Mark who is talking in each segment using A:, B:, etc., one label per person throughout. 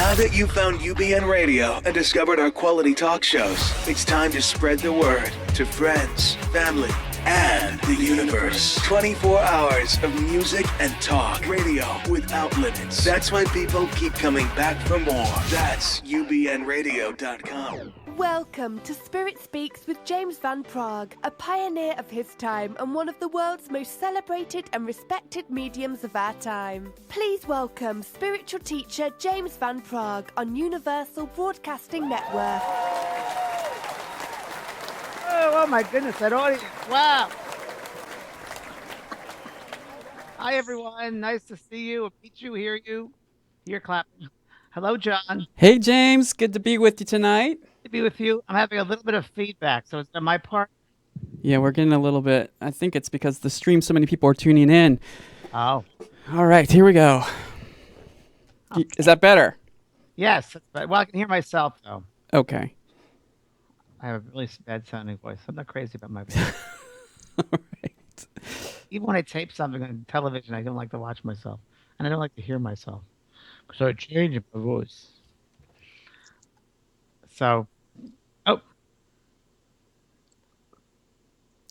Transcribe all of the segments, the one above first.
A: Now that you've found UBN Radio and discovered our quality talk shows, it's time to spread the word to friends, family, and the universe. 24 hours of music and talk. Radio without limits. That's why people keep coming back for more. That's ubnradio.com.
B: Welcome to Spirit Speaks with James Van Praagh, a pioneer of his time and one of the world's most celebrated and respected mediums of our time. Please welcome spiritual teacher James Van Praagh on Universal Broadcasting Network.
C: Oh my goodness, that audience. Wow. Hi, everyone. Nice to see you, meet you, hear you. You're clapping. Hello, John.
D: Hey, James. Good to be with you tonight.
C: To be with you. I'm having a little bit of feedback, so it's on my part.
D: Yeah, we're getting a little bit. I think it's because the stream, so many people are tuning in.
C: Oh.
D: All right, here we go. Okay. Is that better?
C: Yes. Well, I can hear myself, though.
D: Okay.
C: I have a really bad sounding voice. I'm not crazy about my voice.
D: All right.
C: Even when I tape something on television, I don't like to watch myself. And I don't like to hear myself. So I change my voice. So,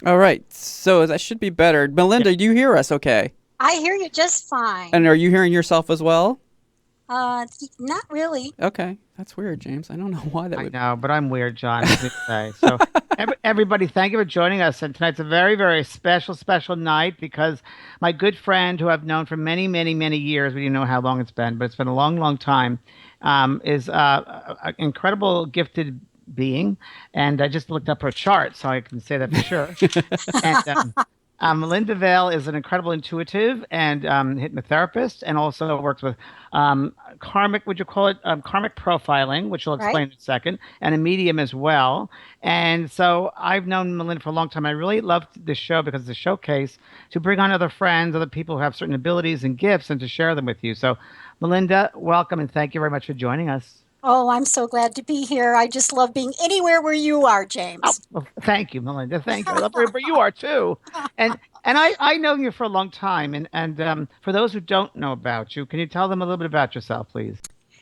D: All right. So that should be better. Melinda, do you hear us okay?
E: I hear you just fine.
D: And are you hearing yourself as well?
E: Not really.
D: Okay. That's weird, James. I don't know why that would.
C: I know, but I'm weird, John. So, everybody, thank you for joining us. And tonight's a very, very special night because my good friend, who I've known for many, many, many years, we don't know how long it's been, but it's been a long, long time, is an incredible, gifted being. And I just looked up her chart, so I can say that for sure. And Melinda Vale is an incredible intuitive and hypnotherapist, and also works with karmic, would you call it, karmic profiling, which we'll explain in a second, and a medium as well. And so I've known Melinda for a long time. I really loved this show because it's a showcase to bring on other friends, other people who have certain abilities and gifts, and to share them with you. So Melinda, welcome, and thank you very much for joining us.
E: Oh, I'm so glad to be here. I just love being anywhere where you are, James.
C: Oh, well, thank you, Melinda. Thank you. I love where you are too. And I know you for a long time. And for those who don't know about you, can you tell them a little bit about yourself, please?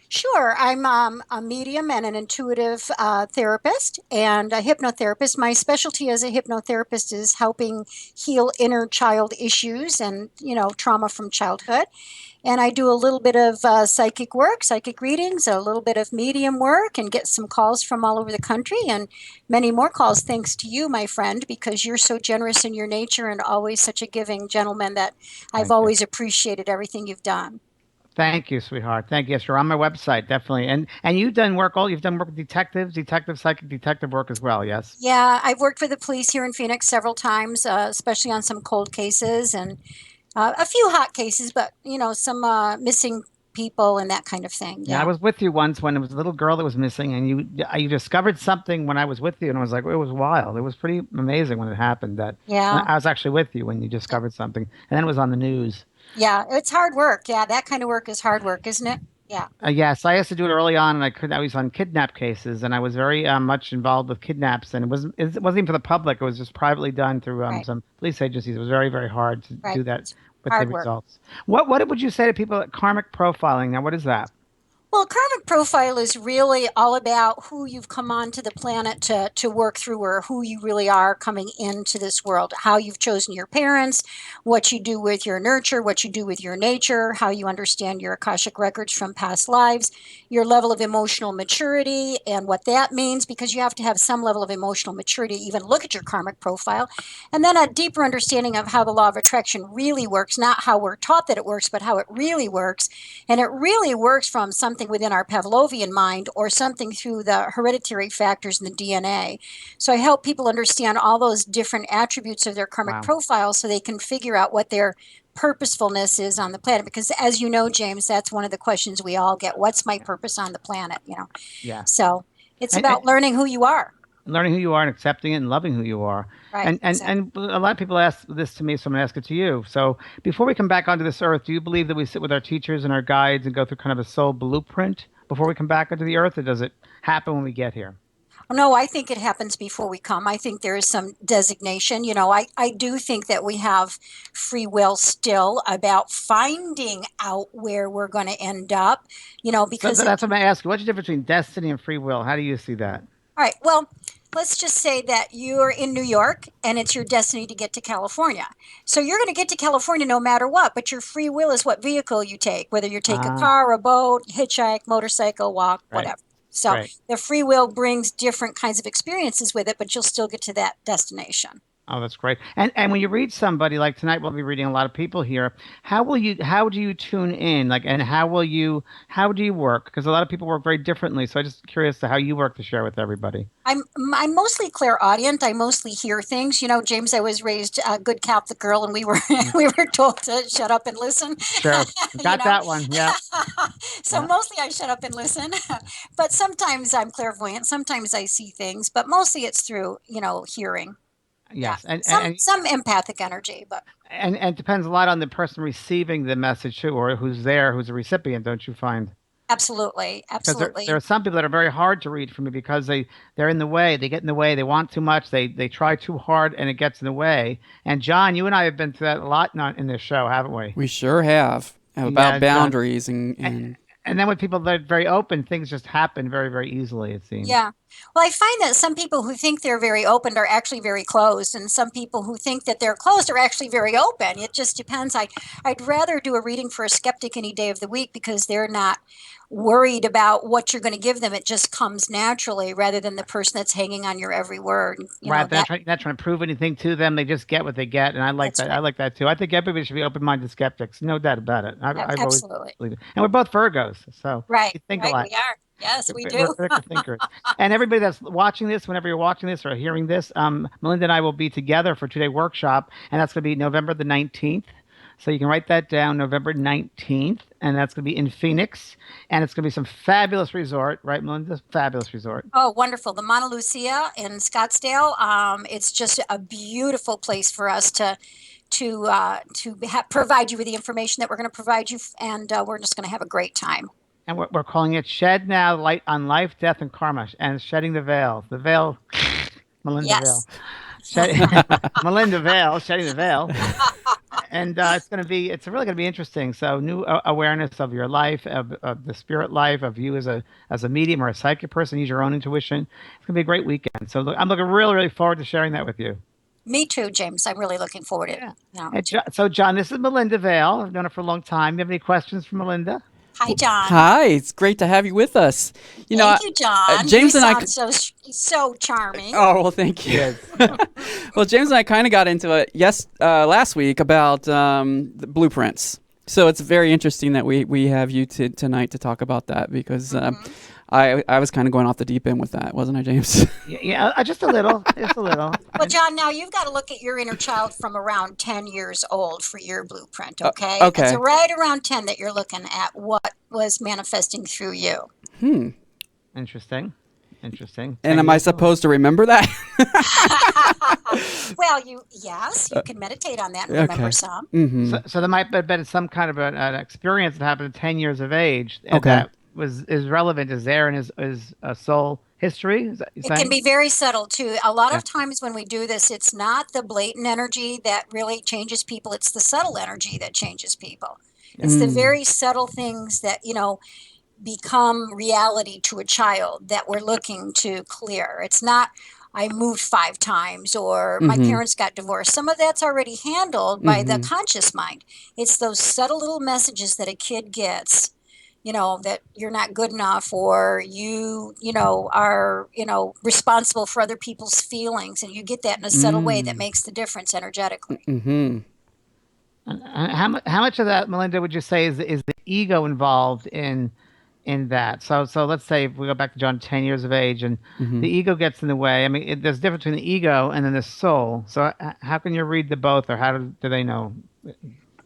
E: Sure. I'm a medium and an intuitive therapist and a hypnotherapist. My specialty as a hypnotherapist is helping heal inner child issues and, trauma from childhood. And I do a little bit of psychic work, psychic readings, a little bit of medium work, and get some calls from all over the country, and many more calls thanks to you, my friend, because you're so generous in your nature and always such a giving gentleman that I've always appreciated everything you've done.
C: Thank you, sweetheart. Thank you. Yes, you're on my website, definitely. And you've done work, you've done work with detectives, psychic detective work as well, yes?
E: Yeah, I've worked for the police here in Phoenix several times, especially on some cold cases and a few hot cases, but, some missing people and that kind of thing.
C: Yeah, I was with you once when there was a little girl that was missing, and you discovered something when I was with you, and I was like, it was wild. It was pretty amazing when it happened. I was actually with you when you discovered something, and then it was on the news.
E: Yeah, it's hard work. Yeah, that kind of work is hard work, isn't it? Yeah.
C: Yes, I used to do it early on, and I was on kidnap cases, and I was very much involved with kidnaps, and it wasn't even for the public. It was just privately done through some police agencies. It was very, very hard to do that with the results. What would you say to people at karmic profiling? Now, what is that?
E: Well, karmic profile is really all about who you've come onto the planet to work through, or who you really are coming into this world, how you've chosen your parents, what you do with your nurture, what you do with your nature, how you understand your Akashic records from past lives, your level of emotional maturity and what that means, because you have to have some level of emotional maturity to even look at your karmic profile, and then a deeper understanding of how the law of attraction really works, not how we're taught that it works, but how it really works. And it really works from something within our Pavlovian mind or something through the hereditary factors in the DNA. So I help people understand all those different attributes of their karmic profile so they can figure out what their purposefulness is on the planet. Because as you know, James, that's one of the questions we all get. What's my purpose on the planet?
C: Yeah.
E: So it's about learning who you are.
C: Learning who you are and accepting it and loving who you are.
E: Right,
C: and a lot of people ask this to me, so I'm going to ask it to you. So before we come back onto this earth, do you believe that we sit with our teachers and our guides and go through kind of a soul blueprint before we come back onto the earth, or does it happen when we get here?
E: No, I think it happens before we come. I think there is some designation. I do think that we have free will still about finding out where we're going to end up,
C: So
E: because
C: that's what I'm going to ask you. What's the difference between destiny and free will? How do you see that?
E: all right, well, let's just say that you're in New York and it's your destiny to get to California. So you're going to get to California no matter what, but your free will is what vehicle you take, whether you take a
C: Ah,
E: car, a boat, hitchhike, motorcycle, walk,
C: right,
E: whatever. So
C: right.
E: the free will brings different kinds of experiences with it, but you'll still get to that destination.
C: Oh, that's great. And when you read somebody like tonight, we'll be reading a lot of people here. How do you tune in? Like, and how do you work? Because a lot of people work very differently. So I'm just curious to how you work to share with everybody.
E: I'm mostly clairaudient. I mostly hear things. James, I was raised a good Catholic girl, and we were
C: Mm,
E: we were told to shut up and listen.
C: sure.
E: you
C: Got
E: know,
C: that one. Yeah.
E: so
C: Yeah.
E: mostly I shut up and listen. But sometimes I'm clairvoyant. Sometimes I see things, but mostly it's through hearing. Yeah,
C: Yes. And
E: some empathic energy, but
C: and it depends a lot on the person receiving the message too, or who's there, who's a recipient, don't you find?
E: absolutely,
C: Because there
E: absolutely.
C: are some people that are very hard to read for me because they're in the way, they get in the way, they want too much, they try too hard, and it gets in the way. And John, you and I have been through that a lot in this show, haven't we?
D: We sure have about
C: Yeah, John.
D: boundaries
C: And,
D: and
C: and then with people that are very open, things just happen very, very easily, it seems.
E: Yeah. Well, I find that some people who think they're very open are actually very closed, and some people who think that they're closed are actually very open. It just depends. I'd rather do a reading for a skeptic any day of the week because they're not worried about what you're going to give them. It just comes naturally rather than the person that's hanging on your every word.
C: Right, they're not trying to prove anything to them. They just get what they get, and I like
E: That's
C: that. I
E: right.
C: like that too. I think everybody should be open-minded skeptics, no doubt about it. I've always
E: Absolutely.
C: believed it. And we're both Virgos, so
E: Right.
C: we think
E: Right.
C: alike.
E: We are. Yes, we
C: We're
E: do.
C: critical thinkers. And everybody that's watching this, whenever you're watching this or hearing this, Melinda and I will be together for two-day workshop, and that's going to be November the 19th. So you can write that down, November 19th, and that's going to be in Phoenix, and it's going to be some fabulous resort, right, Melinda? Fabulous resort.
E: Oh, wonderful. The Mauna Lucia in Scottsdale. It's just a beautiful place for us to provide you with the information that we're going to provide you, and we're just going to have a great time.
C: And we're calling it Shed Now, Light on Life, Death, and Karma, and shedding the veil. The veil, Melinda Veil.
E: Yes.
C: Shed, Melinda Veil, shedding the veil. And it's really going to be interesting. So new awareness of your life, of the spirit life, of you as a medium or a psychic person, use your own intuition. It's going to be a great weekend. So I'm looking really, really forward to sharing that with you.
E: Me too, James. I'm really looking forward to it.
C: Yeah.
E: Yeah.
C: So John, this is Melinda Vale. I've known her for a long time. You have any questions for Melinda?
E: Hi, John.
D: hi, it's great to have you with us.
E: Thank you, John.
D: James
E: you
D: and I.
E: sound so charming.
D: Oh well, thank you.
C: Yes.
D: Well, James and I kind of got into it last week about the blueprints. So it's very interesting that we have you tonight to talk about that because I was kind of going off the deep end with that, wasn't I, James?
C: Yeah, just a little. Just a little.
E: Well, John, now you've got to look at your inner child from around 10 years old for your blueprint, okay?
D: Okay.
E: It's right around 10 that you're looking at what was manifesting through you.
C: Interesting. Interesting.
D: And am I supposed to remember that?
E: Well, yes, you can meditate on that and remember
D: Okay.
E: some.
D: Mm-hmm.
C: So there might have been some kind of an experience that happened at 10 years of age
D: Okay.
C: that is relevant, is there in his soul history? Is that you
E: It can
C: saying?
E: be very subtle too. A lot
C: Yeah.
E: of times when we do this, it's not the blatant energy that really changes people, it's the subtle energy that changes people. It's the very subtle things that, become reality to a child that we're looking to clear. It's not, I moved 5 times or my parents got divorced. Some of that's already handled by the conscious mind. It's those subtle little messages that a kid gets, that you're not good enough or are, responsible for other people's feelings. And you get that in a subtle way that makes the difference energetically.
D: Mm-hmm.
C: How much of that, Melinda, would you say is the ego involved in that? So let's say if we go back to John, 10 years of age, and the ego gets in the way. I mean, there's a difference between the ego and then the soul. So how can you read the both, or how do they know?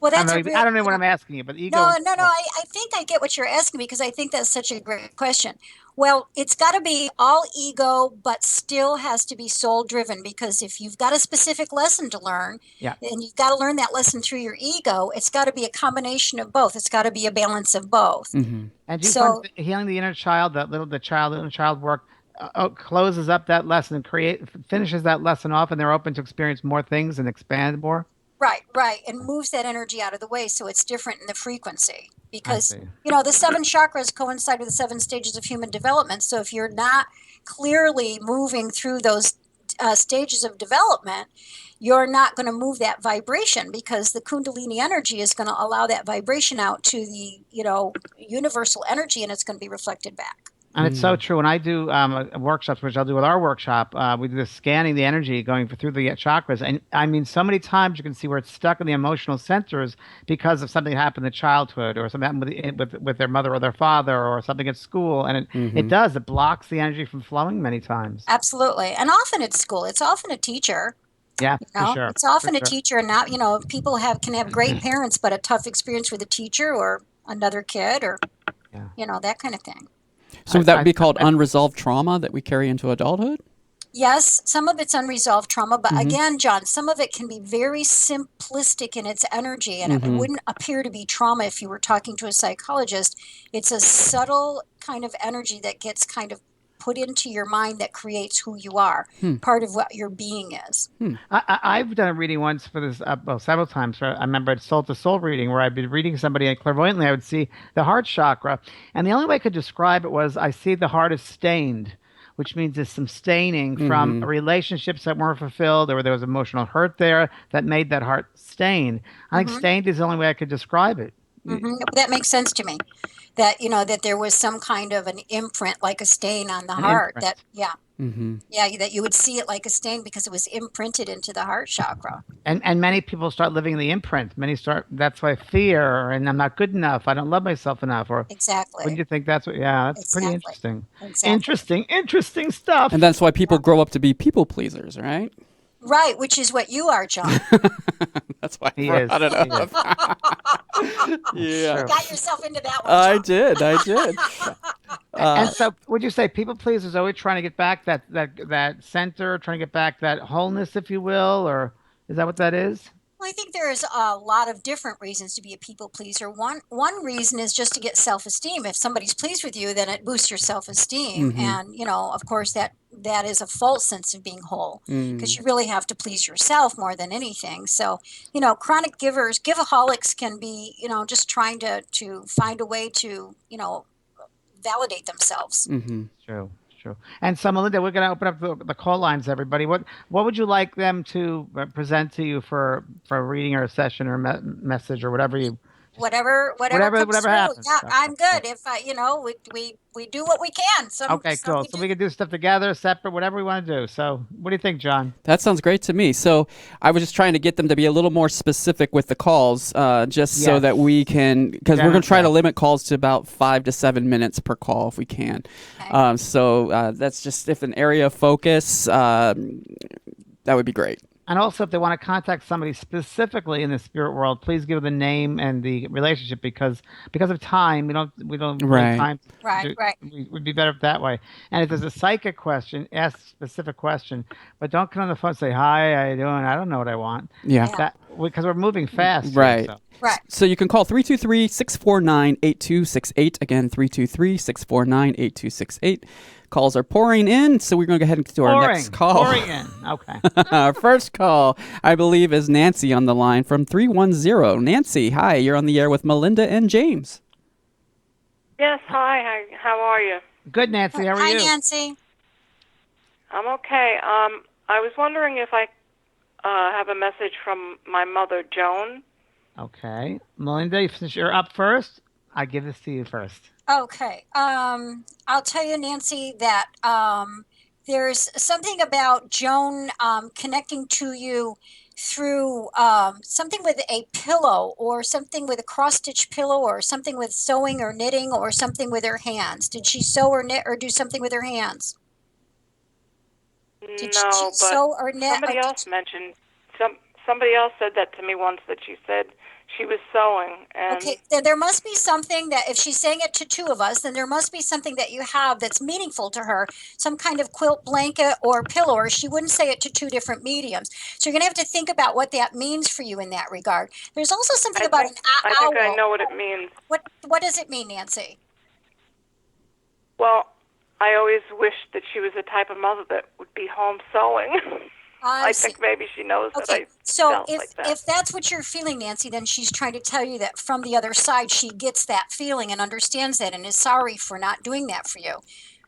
E: Well, that's
C: I don't know what I'm asking you, but the ego.
E: No. I think I get what you're asking because I think that's such a great question. Well, it's got to be all ego, but still has to be soul driven because if you've got a specific lesson to learn,
C: Yeah.
E: and you've got to learn that lesson through your ego, it's got to be a combination of both. It's got to be a balance of both.
C: And do you
E: So-
C: find healing the inner child, the inner child work closes up that lesson, finishes that lesson off, and they're open to experience more things and expand more.
E: Right, and moves that energy out of the way so it's different in the frequency.
C: I
E: Because,
C: see.
E: the 7 chakras coincide with the 7 stages of human development. So if you're not clearly moving through those stages of development, you're not going to move that vibration, because the Kundalini energy is going to allow that vibration out to the, universal energy, and it's going to be reflected back.
C: And it's so true. When I do workshops, which I'll do with our workshop, we do the scanning the energy going through the chakras. And I mean, so many times you can see where it's stuck in the emotional centers because of something that happened in childhood, or something happened with their mother or their father, or something at school. And it blocks the energy from flowing many times.
E: Absolutely. And often it's school. It's often a teacher.
C: Yeah, for sure.
E: It's often a teacher, and not, people can have great parents, but a tough experience with a teacher or another kid, or, that kind of thing.
D: So would that be called unresolved trauma that we carry into adulthood?
E: Yes, some of it's unresolved trauma, but again, John, some of it can be very simplistic in its energy, and it wouldn't appear to be trauma if you were talking to a psychologist. It's a subtle kind of energy that gets kind of put into your mind that creates who you are, part of what your being is.
C: I've done a reading once for this, several times. I remember a soul to soul reading where I'd be reading somebody, and clairvoyantly I would see the heart chakra. And the only way I could describe it was I see the heart is stained, which means there's some staining from relationships that weren't fulfilled, or there was emotional hurt there that made that heart stained. I think stained is the only way I could describe it.
E: That makes sense to me. That, that there was some kind of an imprint, like a stain on the heart.
C: Imprint.
E: That you would see it like a stain because it was imprinted into the heart chakra.
C: And many people start living the imprint. That's why fear, and I'm not good enough, I don't love myself enough, or
E: exactly.
C: Wouldn't you think that's pretty interesting.
E: Exactly.
C: Interesting stuff.
D: And that's why people grow up to be people pleasers, right?
E: Right, which is what you are, John.
D: That's why
C: he is.
D: I don't know. Yeah.
E: You got yourself into that one,
D: I
E: John.
D: did.
C: And so, would you say people pleasers always trying to get back that center, trying to get back that wholeness, if you will, or is that what that is?
E: Well, I think there's a lot of different reasons to be a people pleaser. One reason is just to get self-esteem. If somebody's pleased with you, then it boosts your self-esteem. And, of course, that is a false sense of being whole, because you really have to please yourself more than anything. So, chronic giveaholics can be, just trying to find a way to, validate themselves.
C: True. And so, Melinda, we're going to open up the call lines, everybody. What would you like them to present to you for a reading or a session or message or whatever you...
E: Whatever
C: happens.
E: Yeah, I'm good. If we do what we can.
C: Okay, cool. So we can do stuff together, separate, whatever we want to do. So what do you think, John?
D: That sounds great to me. So I was just trying to get them to be a little more specific with the calls, so that we can, because we're going to try to limit calls to about 5 to 7 minutes per call if we can. Okay. So that's just, if an area of focus, that would be great.
C: And also, if they want to contact somebody specifically in the spirit world, please give the name and the relationship, because of time, we don't have time.
E: Right.
C: We would be better that way. And if there's a psychic question, ask a specific question, but don't come on the phone and say, "Hi, how you doing? I don't know what I want."
D: Yeah.
C: Because we're moving fast.
D: Right.
C: Here, so.
E: Right.
D: So you can call 323-649-8268. Again, 323-649-8268. Calls are pouring in, so we're going to go ahead and get to our next call.
C: Pouring in. Okay.
D: Our first call, I believe, is Nancy on the line from 310. Nancy, hi. You're on the air with Melinda and James.
F: Yes, hi. How are you?
C: Good, Nancy. How are you?
E: Hi, Nancy.
F: I'm okay. I was wondering if I have a message from my mother, Joan.
C: Okay. Melinda, since you're up first, I give this to you first.
E: Okay. I'll tell you, Nancy, that there's something about Joan connecting to you through something with a pillow, or something with a cross-stitch pillow, or something with sewing or knitting, or something with her hands. Did she sew or knit or do something with her hands? Did she sew or knit?
F: Somebody else mentioned, somebody else said that to me once, that she said she was sewing. And
E: okay, there must be something that, if she's saying it to two of us, then there must be something that you have that's meaningful to her, some kind of quilt, blanket, or pillow, or she wouldn't say it to two different mediums. So you're going to have to think about what that means for you in that regard. There's also something about an owl.
F: I think I know what it means.
E: What does it mean, Nancy?
F: Well, I always wished that she was the type of mother that would be home sewing. I think maybe she knows that I felt like that.
E: If that's what you're feeling, Nancy, then she's trying to tell you that from the other side, she gets that feeling and understands that and is sorry for not doing that for you.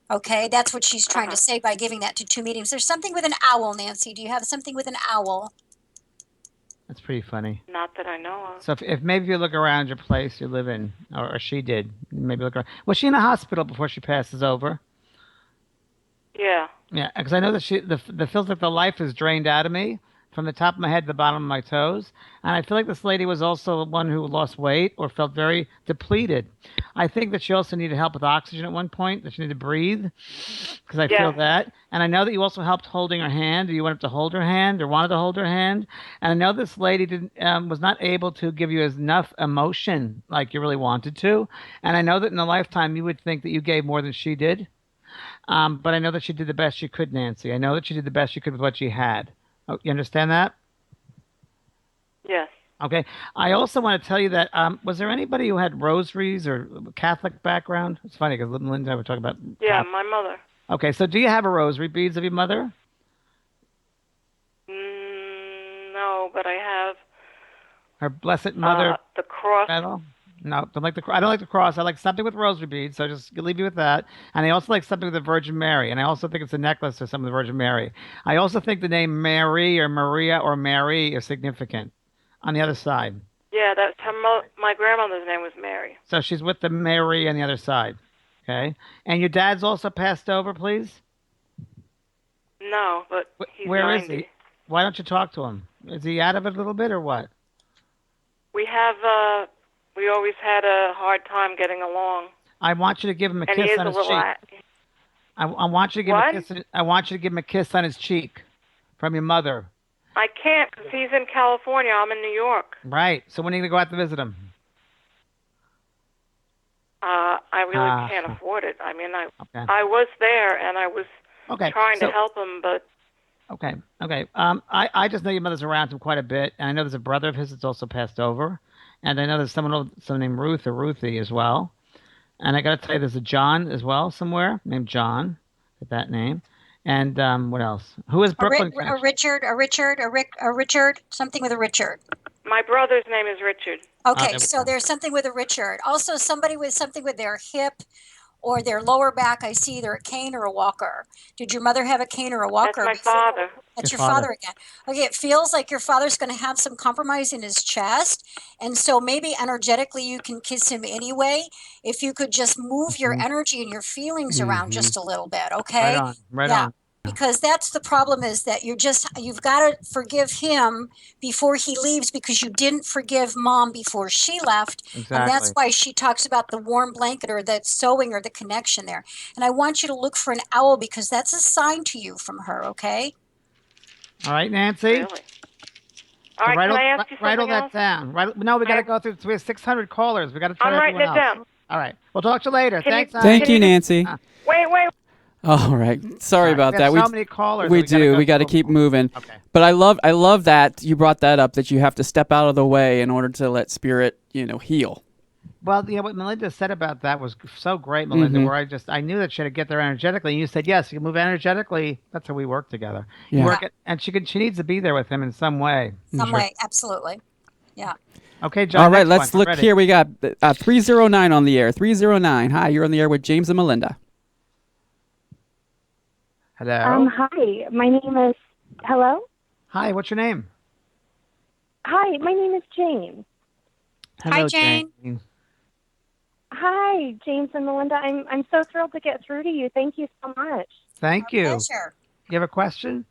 E: Okay, that's what she's trying to say by giving that to 2 mediums. There's something with an owl, Nancy. Do you have something with an owl?
C: That's pretty funny.
F: Not that I know of.
C: So if maybe you look around your place you live in, or she did, maybe look around. Was she in a hospital before she passes over?
F: Yeah.
C: Yeah, because I know that the feels like the life is drained out of me from the top of my head to the bottom of my toes, and I feel like this lady was also one who lost weight or felt very depleted. I think that she also needed help with oxygen at one point, that she needed to breathe, because I feel that. And I know that you also helped holding her hand. You wanted to hold her hand or wanted to hold her hand. And I know this lady was not able to give you enough emotion like you really wanted to. And I know that in a lifetime you would think that you gave more than she did. But I know that she did the best she could, Nancy. I know that she did the best she could with what she had. Oh, you understand that?
F: Yes.
C: Okay. I also want to tell you that, was there anybody who had rosaries or Catholic background? It's funny because Melinda and I were talking about Catholic.
F: My mother.
C: Okay, so do you have a rosary beads of your mother?
F: No, but I have
C: Her Blessed Mother
F: the cross.
C: medal? No, don't like the. I don't like the cross. I like something with rosary beads. So just leave you with that. And I also like something with the Virgin Mary. And I also think it's a necklace or something with the Virgin Mary. I also think the name Mary or Maria or Mary is significant. On the other side.
F: Yeah, that's my grandmother's name was Mary.
C: So she's with the Mary on the other side. Okay. And your dad's also passed over, please?
F: No, but he's
C: Where
F: 90.
C: is he? Why don't you talk to him? Is he out of it a little bit or what?
F: We always had a hard time getting along.
C: I want you to give him a
F: And he
C: kiss
F: is
C: on
F: a
C: his
F: little
C: cheek. I want you to give him a kiss. I want you to give him a kiss on his cheek from your mother.
F: I can't because he's in California. I'm in New York.
C: Right. So when are you going to go out to visit him?
F: I really can't afford it. I mean, I was there and I was trying to help him, but...
C: Okay. I just know your mother's around him quite a bit, and I know there's a brother of his that's also passed over, and I know there's someone named Ruth or Ruthie as well, and I got to tell you, there's a John as well somewhere named John, with that name, and what else? Who is Brooklyn?
E: A Richard, something with a Richard.
F: My brother's name is Richard.
E: Okay, so there's something with a Richard. Also, somebody with something with their hip or their lower back. I see either a cane or a walker. Did your mother have a cane or a walker?
F: That's my father.
E: That's your father again. Okay, it feels like your father's going to have some compromise in his chest. And so maybe energetically you can kiss him anyway. If you could just move your energy and your feelings around just a little bit, okay?
C: Right on.
E: Because that's the problem, is that you've got to forgive him before he leaves, because you didn't forgive mom before she left.
C: Exactly.
E: And that's why she talks about the warm blanket or the sewing or the connection there. And I want you to look for an owl, because that's a sign to you from her, okay?
C: All right, Nancy?
F: Really? All right, can I ask you something
C: Write all
F: else?
C: that down. No, we got to go through. We have 600 callers. We got to try
F: I'm writing
C: everyone
F: it
C: else.
F: down.
C: All right. We'll talk to you later. Thanks.
D: Thank you, Nancy.
F: Wait.
D: All right. Sorry about
C: we
D: that.
C: have so many callers.
D: We do. We got to keep moving.
C: Okay.
D: But I love that you brought that up, that you have to step out of the way in order to let spirit, heal.
C: Well, what Melinda said about that was so great, Melinda, where I knew that she had to get there energetically. And you said, yes, you can move energetically. That's how we work together.
D: Yeah.
C: And she needs to be there with him in some way.
E: Some way, absolutely. Yeah.
C: Okay, John.
D: All right, let's look here. We got 309 on the air. 309. Hi, you're on the air with James and Melinda.
C: Hello.
G: Hi, my name is... Hello?
C: Hi, what's your name?
G: Hi, my name is Jane.
C: Hello,
E: Hi, Jane.
G: Hi, James and Melinda. I'm so thrilled to get through to you. Thank you so much.
C: Thank you.
E: Pleasure.
C: You have a question?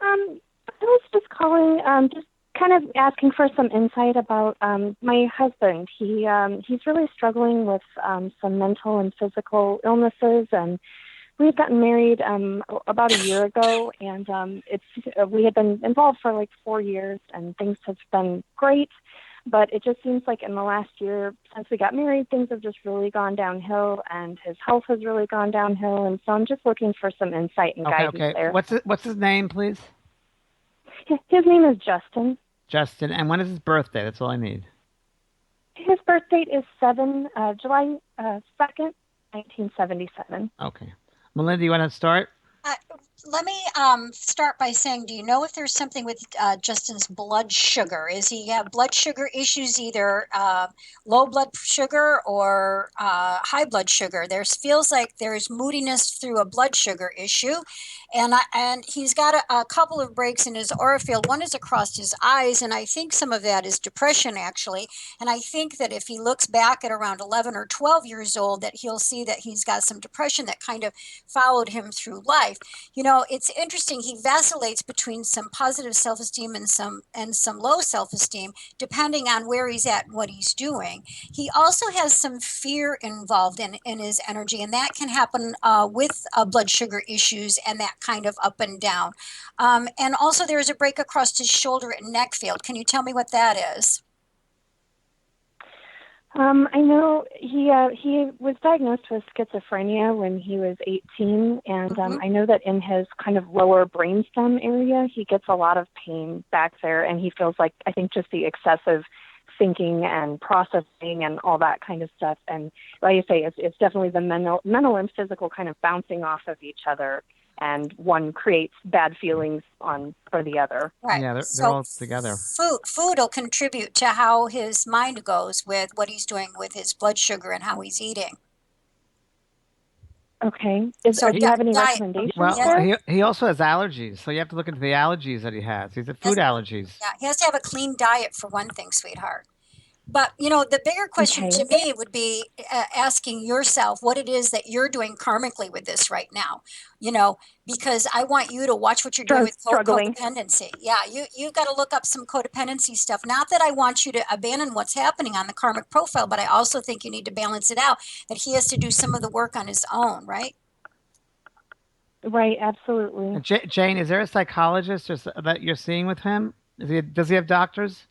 G: I was just calling, just kind of asking for some insight about my husband. He's really struggling with some mental and physical illnesses, and we had gotten married about a year ago, and we had been involved for like 4 years, and things have been great. But it just seems like in the last year, since we got married, things have just really gone downhill, and his health has really gone downhill. And so I'm just looking for some insight and guidance there.
C: What's his name, please?
G: His name is Justin.
C: Justin. And when is his birthday? That's all I need.
G: His birth date is July 2nd, 1977.
C: Okay. Melinda, you want to start?
E: Uh, Let me start by saying, do you know if there's something with Justin's blood sugar? Is he have blood sugar issues, either low blood sugar or high blood sugar? There feels like there's moodiness through a blood sugar issue, and he's got a couple of breaks in his aura field. One is across his eyes, and I think some of that is depression, actually. And I think that if he looks back at around 11 or 12 years old, that he'll see that he's got some depression that kind of followed him through life. You know, it's interesting. He vacillates between some positive self-esteem and some low self-esteem, depending on where he's at and what he's doing. He also has some fear involved in his energy, and that can happen with blood sugar issues and that kind of up and down. And also, there's a break across his shoulder and neck field. Can you tell me what that is?
G: I know he was diagnosed with schizophrenia when he was 18, and I know that in his kind of lower brainstem area, he gets a lot of pain back there, and he feels like, I think, just the excessive thinking and processing and all that kind of stuff. And like I say, it's definitely the mental and physical kind of bouncing off of each other, and one creates bad feelings for the other.
E: Right.
C: Yeah, they're all together.
E: Food will contribute to how his mind goes with what he's doing with his blood sugar and how he's eating.
G: Okay.
E: So
G: Do you have any
E: diet-
G: recommendations?
C: Well,
G: there?
C: he also has allergies, so you have to look into the allergies that he has. He's food allergies.
E: Yeah, he has to have a clean diet for one thing, sweetheart. But, you know, the bigger question to me would be asking yourself what it is that you're doing karmically with this right now, you know, because I want you to watch what you're doing with codependency. Yeah, you've got to look up some codependency stuff. Not that I want you to abandon what's happening on the karmic profile, but I also think you need to balance it out, that he has to do some of the work on his own, right?
G: Right, absolutely.
C: Jane, is there a psychologist that you're seeing with him? Does he have doctors?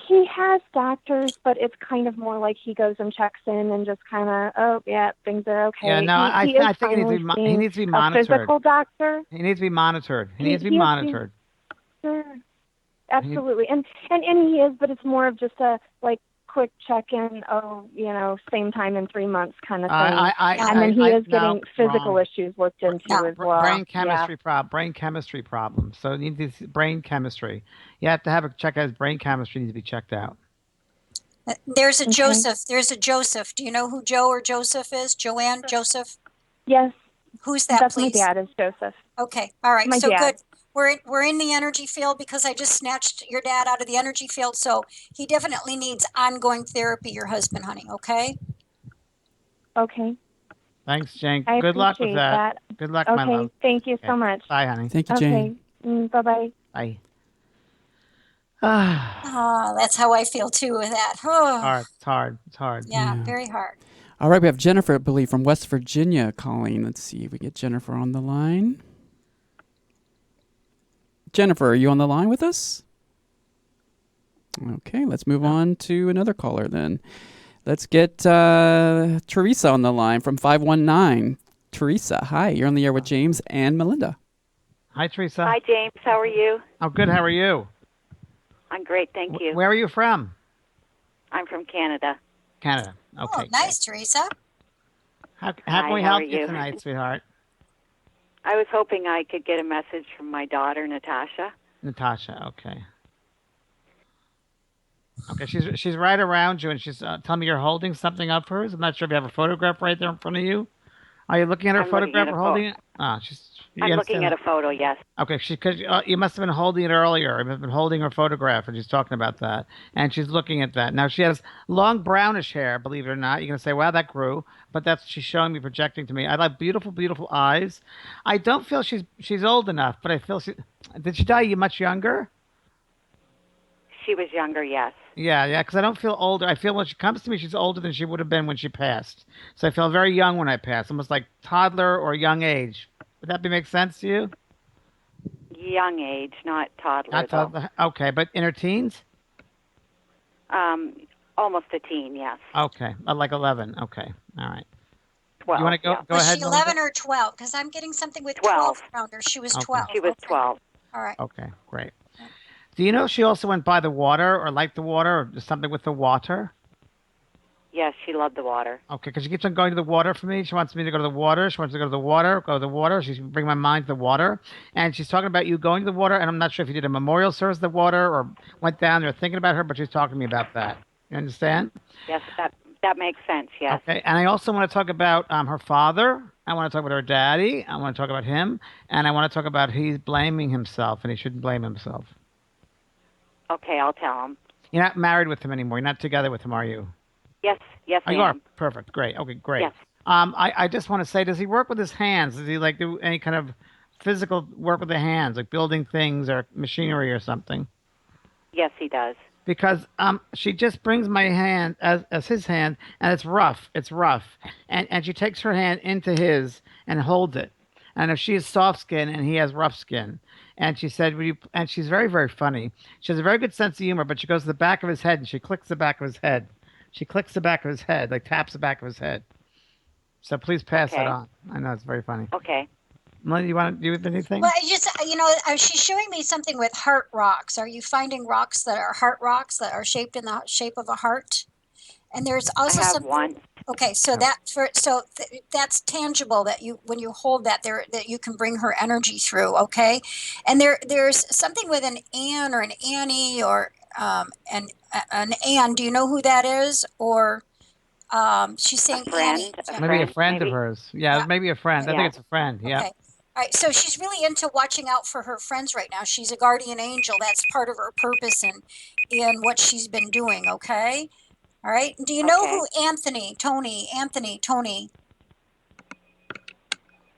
G: He has doctors, but it's kind of more like he goes and checks in and just kind of, oh yeah, things are okay.
C: Yeah, no, I think he needs to be monitored.
G: A physical doctor.
C: He needs to be monitored. He needs to be monitored.
G: Sure, absolutely, and he is, but it's more of just a quick check-in. Oh, you know, same time in 3 months kind of thing. And then he is getting physical issues looked into as well.
C: Brain chemistry problems. So he needs brain chemistry. You have to have a check out. His brain chemistry needs to be checked out.
E: There's a Joseph. There's a Joseph. Do you know who Joe or Joseph is? Joanne, Joseph?
G: Yes.
E: Who's that,
G: That's
E: please?
G: My dad is Joseph.
E: Okay. All right.
G: My
E: so
G: dad.
E: Good. We're in the energy field because I just snatched your dad out of the energy field. So he definitely needs ongoing therapy, your husband, honey. Okay?
G: Okay.
C: Thanks, Jane.
G: I
C: Good luck with
G: appreciate
C: that. Good luck, my love.
G: Okay. Thank you so much.
C: Bye, honey.
D: Thank you, Jane.
G: Okay. Bye-bye.
C: Bye.
E: Oh, that's how I feel too with that. Oh.
C: It's hard.
E: Yeah, very hard.
D: All right, we have Jennifer, I believe, from West Virginia calling. Let's see if we get Jennifer on the line. Jennifer, are you on the line with us? Okay, let's move on to another caller then. Let's get Teresa on the line from 519. Teresa, hi. You're on the air with James and Melinda.
C: Hi, Teresa.
H: Hi, James. How are you?
C: Oh, good. How are you?
H: I'm great, thank you.
C: Where are you from?
H: I'm from Canada.
C: Canada. Okay.
E: Oh, nice, Teresa.
C: How can we
H: how
C: help
H: are
C: you
H: you?
C: tonight, sweetheart?
H: I was hoping I could get a message from my daughter, Natasha.
C: Natasha. Okay. Okay. She's right around you, and she's telling me you're holding something up hers. I'm not sure if you have a photograph right there in front of you. Are you looking at her photograph or holding it?
H: I'm looking at a photo, yes.
C: Okay, because you must have been holding it earlier. You must have been holding her photograph, and she's talking about that. And she's looking at that. Now, she has long brownish hair, believe it or not. You're going to say, wow, that grew. But she's showing me, projecting to me. I like beautiful, beautiful eyes. I don't feel she's old enough, but I feel did she die much younger?
H: She was younger, yes.
C: Yeah, because I don't feel older. I feel when she comes to me, she's older than she would have been when she passed. So I feel very young when I pass, almost like toddler or young age. Would that make sense to you?
H: Young age, not toddler.
C: Not toddler. Okay, but in her teens?
H: Almost a teen, yes.
C: Okay, like 11. Okay, all right.
H: 12.
C: You want to go ahead?
E: Was she 11 or 12? Because I'm getting something with 12 around her. She was 12.
H: She was 12.
E: All right.
C: Okay, great. Do you know if she also went by the water or liked the water or something with the water?
H: Yes, she loved the water.
C: Okay, because she keeps on going to the water for me. She wants me to go to the water. She wants to go to the water, go to the water. She's bring my mind to the water. And she's talking about you going to the water. And I'm not sure if you did a memorial service at the water or went down there thinking about her, but she's talking to me about that. You understand?
H: Yes, that makes sense. Yes.
C: Okay. And I also want to talk about her father. I want to talk about her daddy. I want to talk about him. And I want to talk about he's blaming himself and he shouldn't blame himself.
H: Okay, I'll tell him.
C: You're not married with him anymore. You're not together with him, are you?
H: Yes,
C: Oh,
H: I
C: you are
H: am.
C: perfect. Great. Okay, great.
H: Yes.
C: I just want to say, does he work with his hands? Does he like do any kind of physical work with the hands, like building things or machinery or something?
H: Yes, he does.
C: Because she just brings my hand as his hand, and it's rough. It's rough, and she takes her hand into his and holds it. And if she has soft skin and he has rough skin, and she said, "Will you?" And she's very, very funny. She has a very good sense of humor, but she goes to the back of his head and she clicks the back of his head. She clicks the back of his head, like taps the back of his head. So please pass
H: Okay.
C: that on. I know it's very funny.
H: Okay.
C: Melinda, you want to do anything?
E: Well, I just, she's showing me something with heart rocks. Are you finding rocks that are heart rocks that are shaped in the shape of a heart? And there's also
H: I have
E: some.
H: one.
E: Okay, so that's tangible that you when you hold that there that you can bring her energy through. Okay, and there's something with an Ann or an Annie or an Ann. Do you know who that is? Or she's saying
H: friend,
E: Annie.
H: a
E: Yeah.
C: Maybe a
H: friend,
C: friend of
H: maybe?
C: hers. Yeah,
E: Yeah.
C: maybe a friend. I
H: Yeah.
C: think it's a friend. Yeah.
E: Okay. All right. So she's really into watching out for her friends right now. She's a guardian angel. That's part of her purpose in what she's been doing. Okay. All right. Do you know
H: Okay.
E: who Anthony, Tony?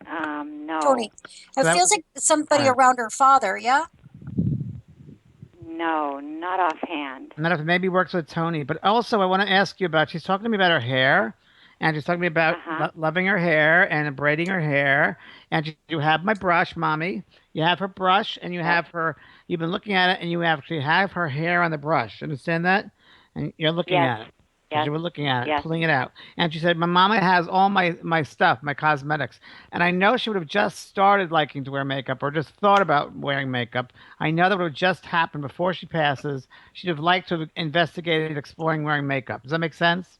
H: No.
E: Tony. It
C: That-
E: feels like somebody
C: Alright.
E: around her father. Yeah.
H: No, not offhand.
C: And then if it maybe works with Tony. But also, I want to ask you about. She's talking to me about her hair, and she's talking to me about loving her hair and braiding her hair. And you have my brush, mommy. You have her brush, and you have her. You've been looking at it, and you actually have her hair on the brush. Understand that? And you're looking
H: Yes.
C: at it. 'Cause
H: Yes.
C: you were looking at it,
H: Yes.
C: pulling it out. And she said, my mama has all my stuff, my cosmetics. And I know she would have just started liking to wear makeup or just thought about wearing makeup. I know that would have just happened before she passes. She'd have liked to have investigated exploring wearing makeup. Does that make sense?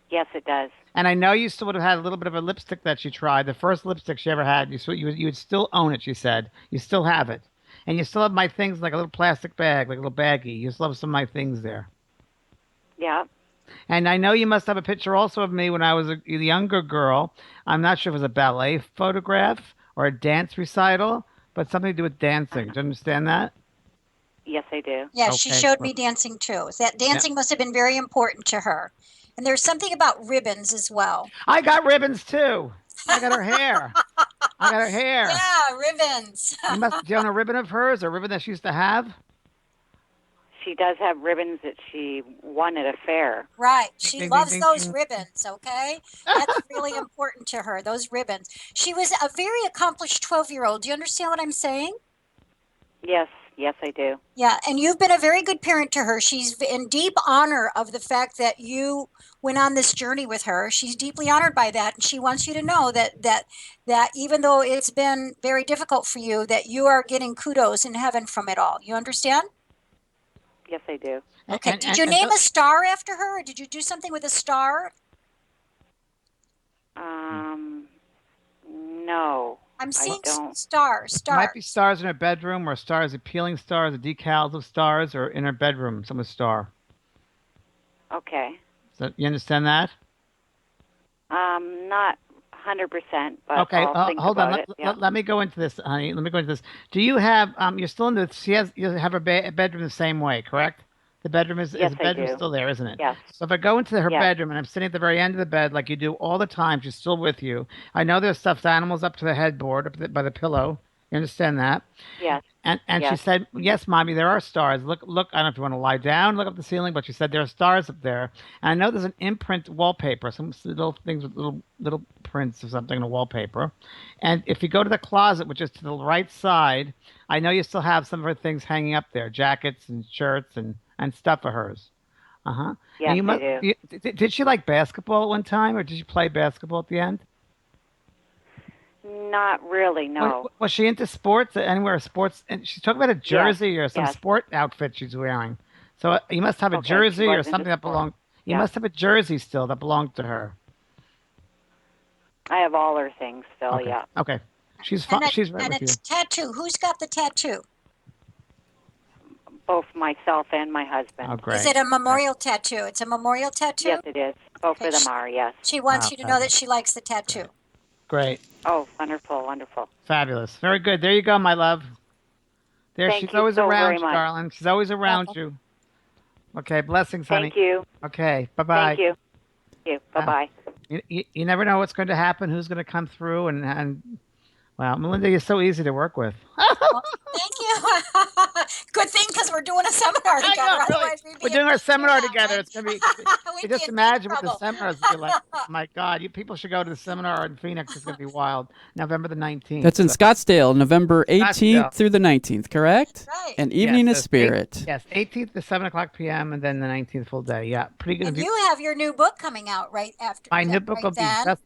H: Yes, it does.
C: And I know you still would have had a little bit of a lipstick that she tried, the first lipstick she ever had. You would still own it, she said. You still have it. And you still have my things like a little plastic bag, like a little baggie. You still have some of my things there.
H: Yeah.
C: And I know you must have a picture also of me when I was a younger girl. I'm not sure if it was a ballet photograph or a dance recital, but something to do with dancing. Do you understand that?
H: Yes, I do.
E: Yeah. She
C: Okay.
E: showed me dancing too. That dancing must have been very important to her. And there's something about ribbons as well.
C: I got ribbons too. I got her hair. I got her hair.
E: Yeah, ribbons.
C: Do you own a ribbon of hers, a ribbon that she used to have?
H: She does have ribbons that she won at a fair.
E: Right. She
C: Ding,
E: loves
C: ding,
E: those
C: ding.
E: ribbons, okay? That's really important to her, those ribbons. She was a very accomplished 12-year-old. Do you understand what I'm saying?
H: Yes, yes, I do.
E: Yeah, and you've been a very good parent to her. She's in deep honor of the fact that you went on this journey with her. She's deeply honored by that, and she wants you to know that even though it's been very difficult for you, that you are getting kudos in heaven from it all. You understand?
H: Yes, I do.
E: Okay. Did you name a star after her, or did you do something with a star?
H: No.
E: I'm seeing
H: don't.
E: stars.
C: Might be stars in her bedroom, or stars, appealing stars, or decals of stars, or in her bedroom, some star.
H: Okay.
C: So you understand that?
H: Not 100%, but
C: Okay,
H: I'll think
C: hold on.
H: about it. Yeah.
C: Let me go into this, honey. Let me go into this. Do you have? You're still in the. You have her bedroom the same way, correct? The bedroom is
H: Yes,
C: the
H: I
C: bedroom's
H: do.
C: still there, isn't it?
H: Yes.
C: So if I go into her
H: Yes.
C: bedroom and I'm sitting at the very end of the bed, like you do all the time, she's still with you. I know there's stuffed animals up to the headboard, by the pillow. You understand that?
H: Yes.
C: And she
H: Yes.
C: said, "Yes, mommy, there are stars. Look. I don't know if you want to lie down, look up the ceiling, but she said there are stars up there. And I know there's an imprint wallpaper, some little things with little prints of something in the wallpaper. And if you go to the closet, which is to the right side, I know you still have some of her things hanging up there, jackets and shirts and stuff of hers. Uh-huh.
H: Yes,
C: And
H: I do.
C: Did she like basketball at one time, or did she play basketball at the end?
H: Not really, no.
C: Was she into sports? Anywhere sports? And she's talking about a jersey or some
H: yes.
C: sport outfit she's wearing. So you must have a
H: Okay, she
C: jersey or
H: was into
C: something that
H: sport.
C: belongs. You
H: Yeah.
C: must have a jersey still that belonged to her.
H: I have all her things still.
C: Okay.
H: Yeah.
C: Okay. She's
E: And
C: she's right
E: and
C: with you.
E: it's tattoo. Who's got the tattoo?
H: Both myself and my husband.
C: Oh, great.
E: Is it a memorial tattoo? It's a memorial tattoo?
H: Yes, it is. Both
E: Okay,
H: of them are. Yes.
E: She wants
C: Wow,
E: you to know that
C: fabulous.
E: she likes the tattoo.
C: Great.
H: Oh, wonderful, wonderful.
C: Fabulous. Very good. There you go, my love. There,
H: Thank
C: she's
H: you
C: always
H: so
C: around
H: very
C: you,
H: much.
C: darling. She's always around
E: Welcome.
C: you. Okay, blessings, honey.
H: Thank you.
C: Okay, bye-bye.
H: Thank you. Thank you. Bye-bye.
C: You never know what's going to happen, who's going to come through, and wow, Melinda, you're so easy to work with.
E: Well, thank you. Good thing because we're doing a seminar
C: I
E: together.
C: know, really.
E: Otherwise, we'd be
C: We're
E: in
C: doing our
E: big
C: seminar
E: trouble,
C: together.
E: right?
C: It's going to be,
E: We'd
C: you
E: be
C: just
E: in big
C: imagine what the
E: trouble.
C: seminars would be like. My God, you people should go to the seminar in Phoenix. It's going to be wild. November the 19th.
D: That's in
C: So-
D: Scottsdale, November 18th
C: Scottsdale.
D: through the 19th, correct?
E: Right.
D: An evening of
C: there's
D: spirit.
C: Yes, 18th to 7 o'clock p.m. and then the 19th full day. Yeah, pretty good.
E: And you have your new book coming out right after.
C: My
E: that-
C: new book
E: right
C: will be
E: then.
C: just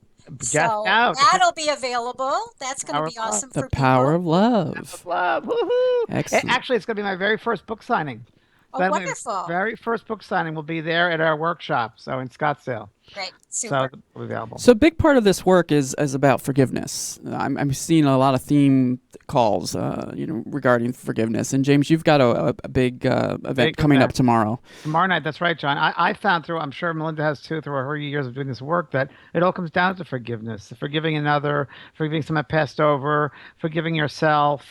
E: So
C: out.
E: that'll be available. That's going
C: Power
E: to be
C: of love.
E: awesome
D: The
E: for
D: power
E: people.
D: of love.
C: Love. Woohoo.
D: Excellent.
C: Actually, it's going to be my very first book signing.
E: Oh,
C: That'll be
E: wonderful.
C: my very first book signing will be there at our workshop, so in Scottsdale.
E: Great.
C: So
E: Super.
C: it'll be available.
D: So a big part of this work is about forgiveness. I'm seeing a lot of theme calls, regarding forgiveness. And James, you've got a big event
C: Big
D: coming
C: event.
D: up tomorrow.
C: Tomorrow night, that's right, John. I found through, I'm sure Melinda has too, through her years of doing this work, that it all comes down to forgiveness, forgiving another, forgiving someone passed over, forgiving yourself.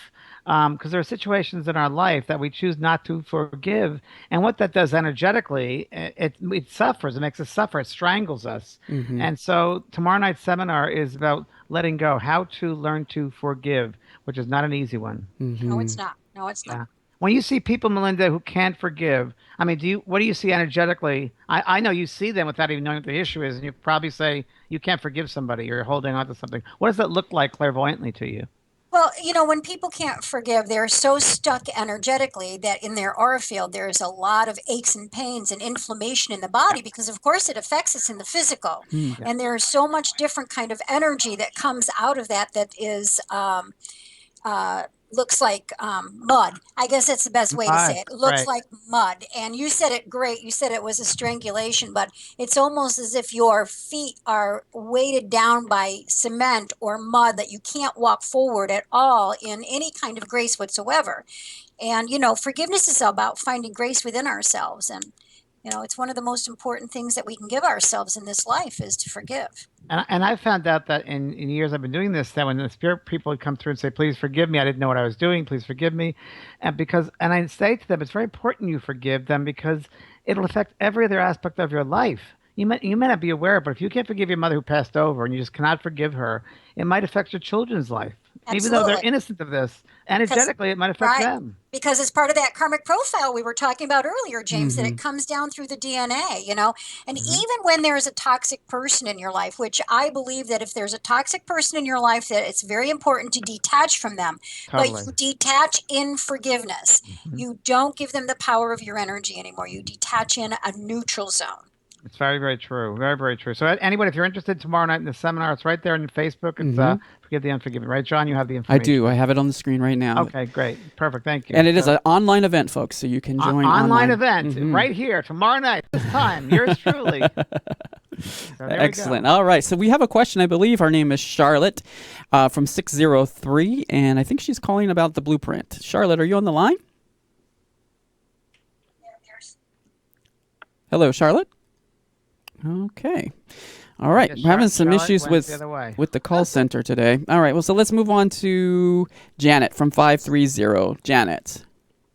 C: Because there are situations in our life that we choose not to forgive, and what that does energetically, it suffers. It makes us suffer. It strangles us. And so tomorrow night's seminar is about letting go, how to learn to forgive, which is not an easy one.
E: No, it's not. No, it's not.
C: Yeah. When you see people, Melinda, who can't forgive, I mean, what do you see energetically? I know you see them without even knowing what the issue is, and you probably say you can't forgive somebody, or you're holding on to something. What does that look like clairvoyantly to you?
E: Well, when people can't forgive, they're so stuck energetically that in their aura field, there's a lot of aches and pains and inflammation in the body because, of course, it affects us in the physical. And there's so much different kind of energy that comes out of that is looks like mud. I guess that's the best way to say it. It looks
C: Right.
E: like mud. And you said it great. You said it was a strangulation, but it's almost as if your feet are weighted down by cement or mud that you can't walk forward at all in any kind of grace whatsoever. And, forgiveness is about finding grace within ourselves. And, it's one of the most important things that we can give ourselves in this life is to forgive.
C: And I found out that in years I've been doing this, that when the spirit people would come through and say, please forgive me, I didn't know what I was doing, please forgive me. And I say to them, it's very important you forgive them because it'll affect every other aspect of your life. You may not be aware, but if you can't forgive your mother who passed over and you just cannot forgive her, it might affect your children's life. Even though they're
E: Absolutely.
C: innocent of this, energetically, it might affect them.
E: Because it's part of that karmic profile we were talking about earlier, James, that it comes down through the DNA, and even when there's a toxic person in your life, which I believe that if there's a toxic person in your life, that it's very important to detach from them,
C: Totally.
E: but you detach in forgiveness. You don't give them the power of your energy anymore. You detach in a neutral zone.
C: It's very, very true. Very, very true. So anybody, if you're interested tomorrow night in the seminar, it's right there on Facebook. It's Forgive the Unforgiven. Right, John? You have the
D: I
C: information.
D: do. I have it on the screen right now.
C: Okay, great. Perfect. Thank you.
D: And it is an online event, folks, so you can join
C: online event right here tomorrow night, this time. Yours truly. So there we go.
D: Excellent. All right. So we have a question. I believe her name is Charlotte from 603, and I think she's calling about the blueprint. Charlotte, are you on the line? Hello, Charlotte? Okay. All right.
C: Yes,
D: We're having some
C: Charlotte
D: issues
C: went the other way.
D: with the call center today. All right. Well, so let's move on to Janet from 530. Janet.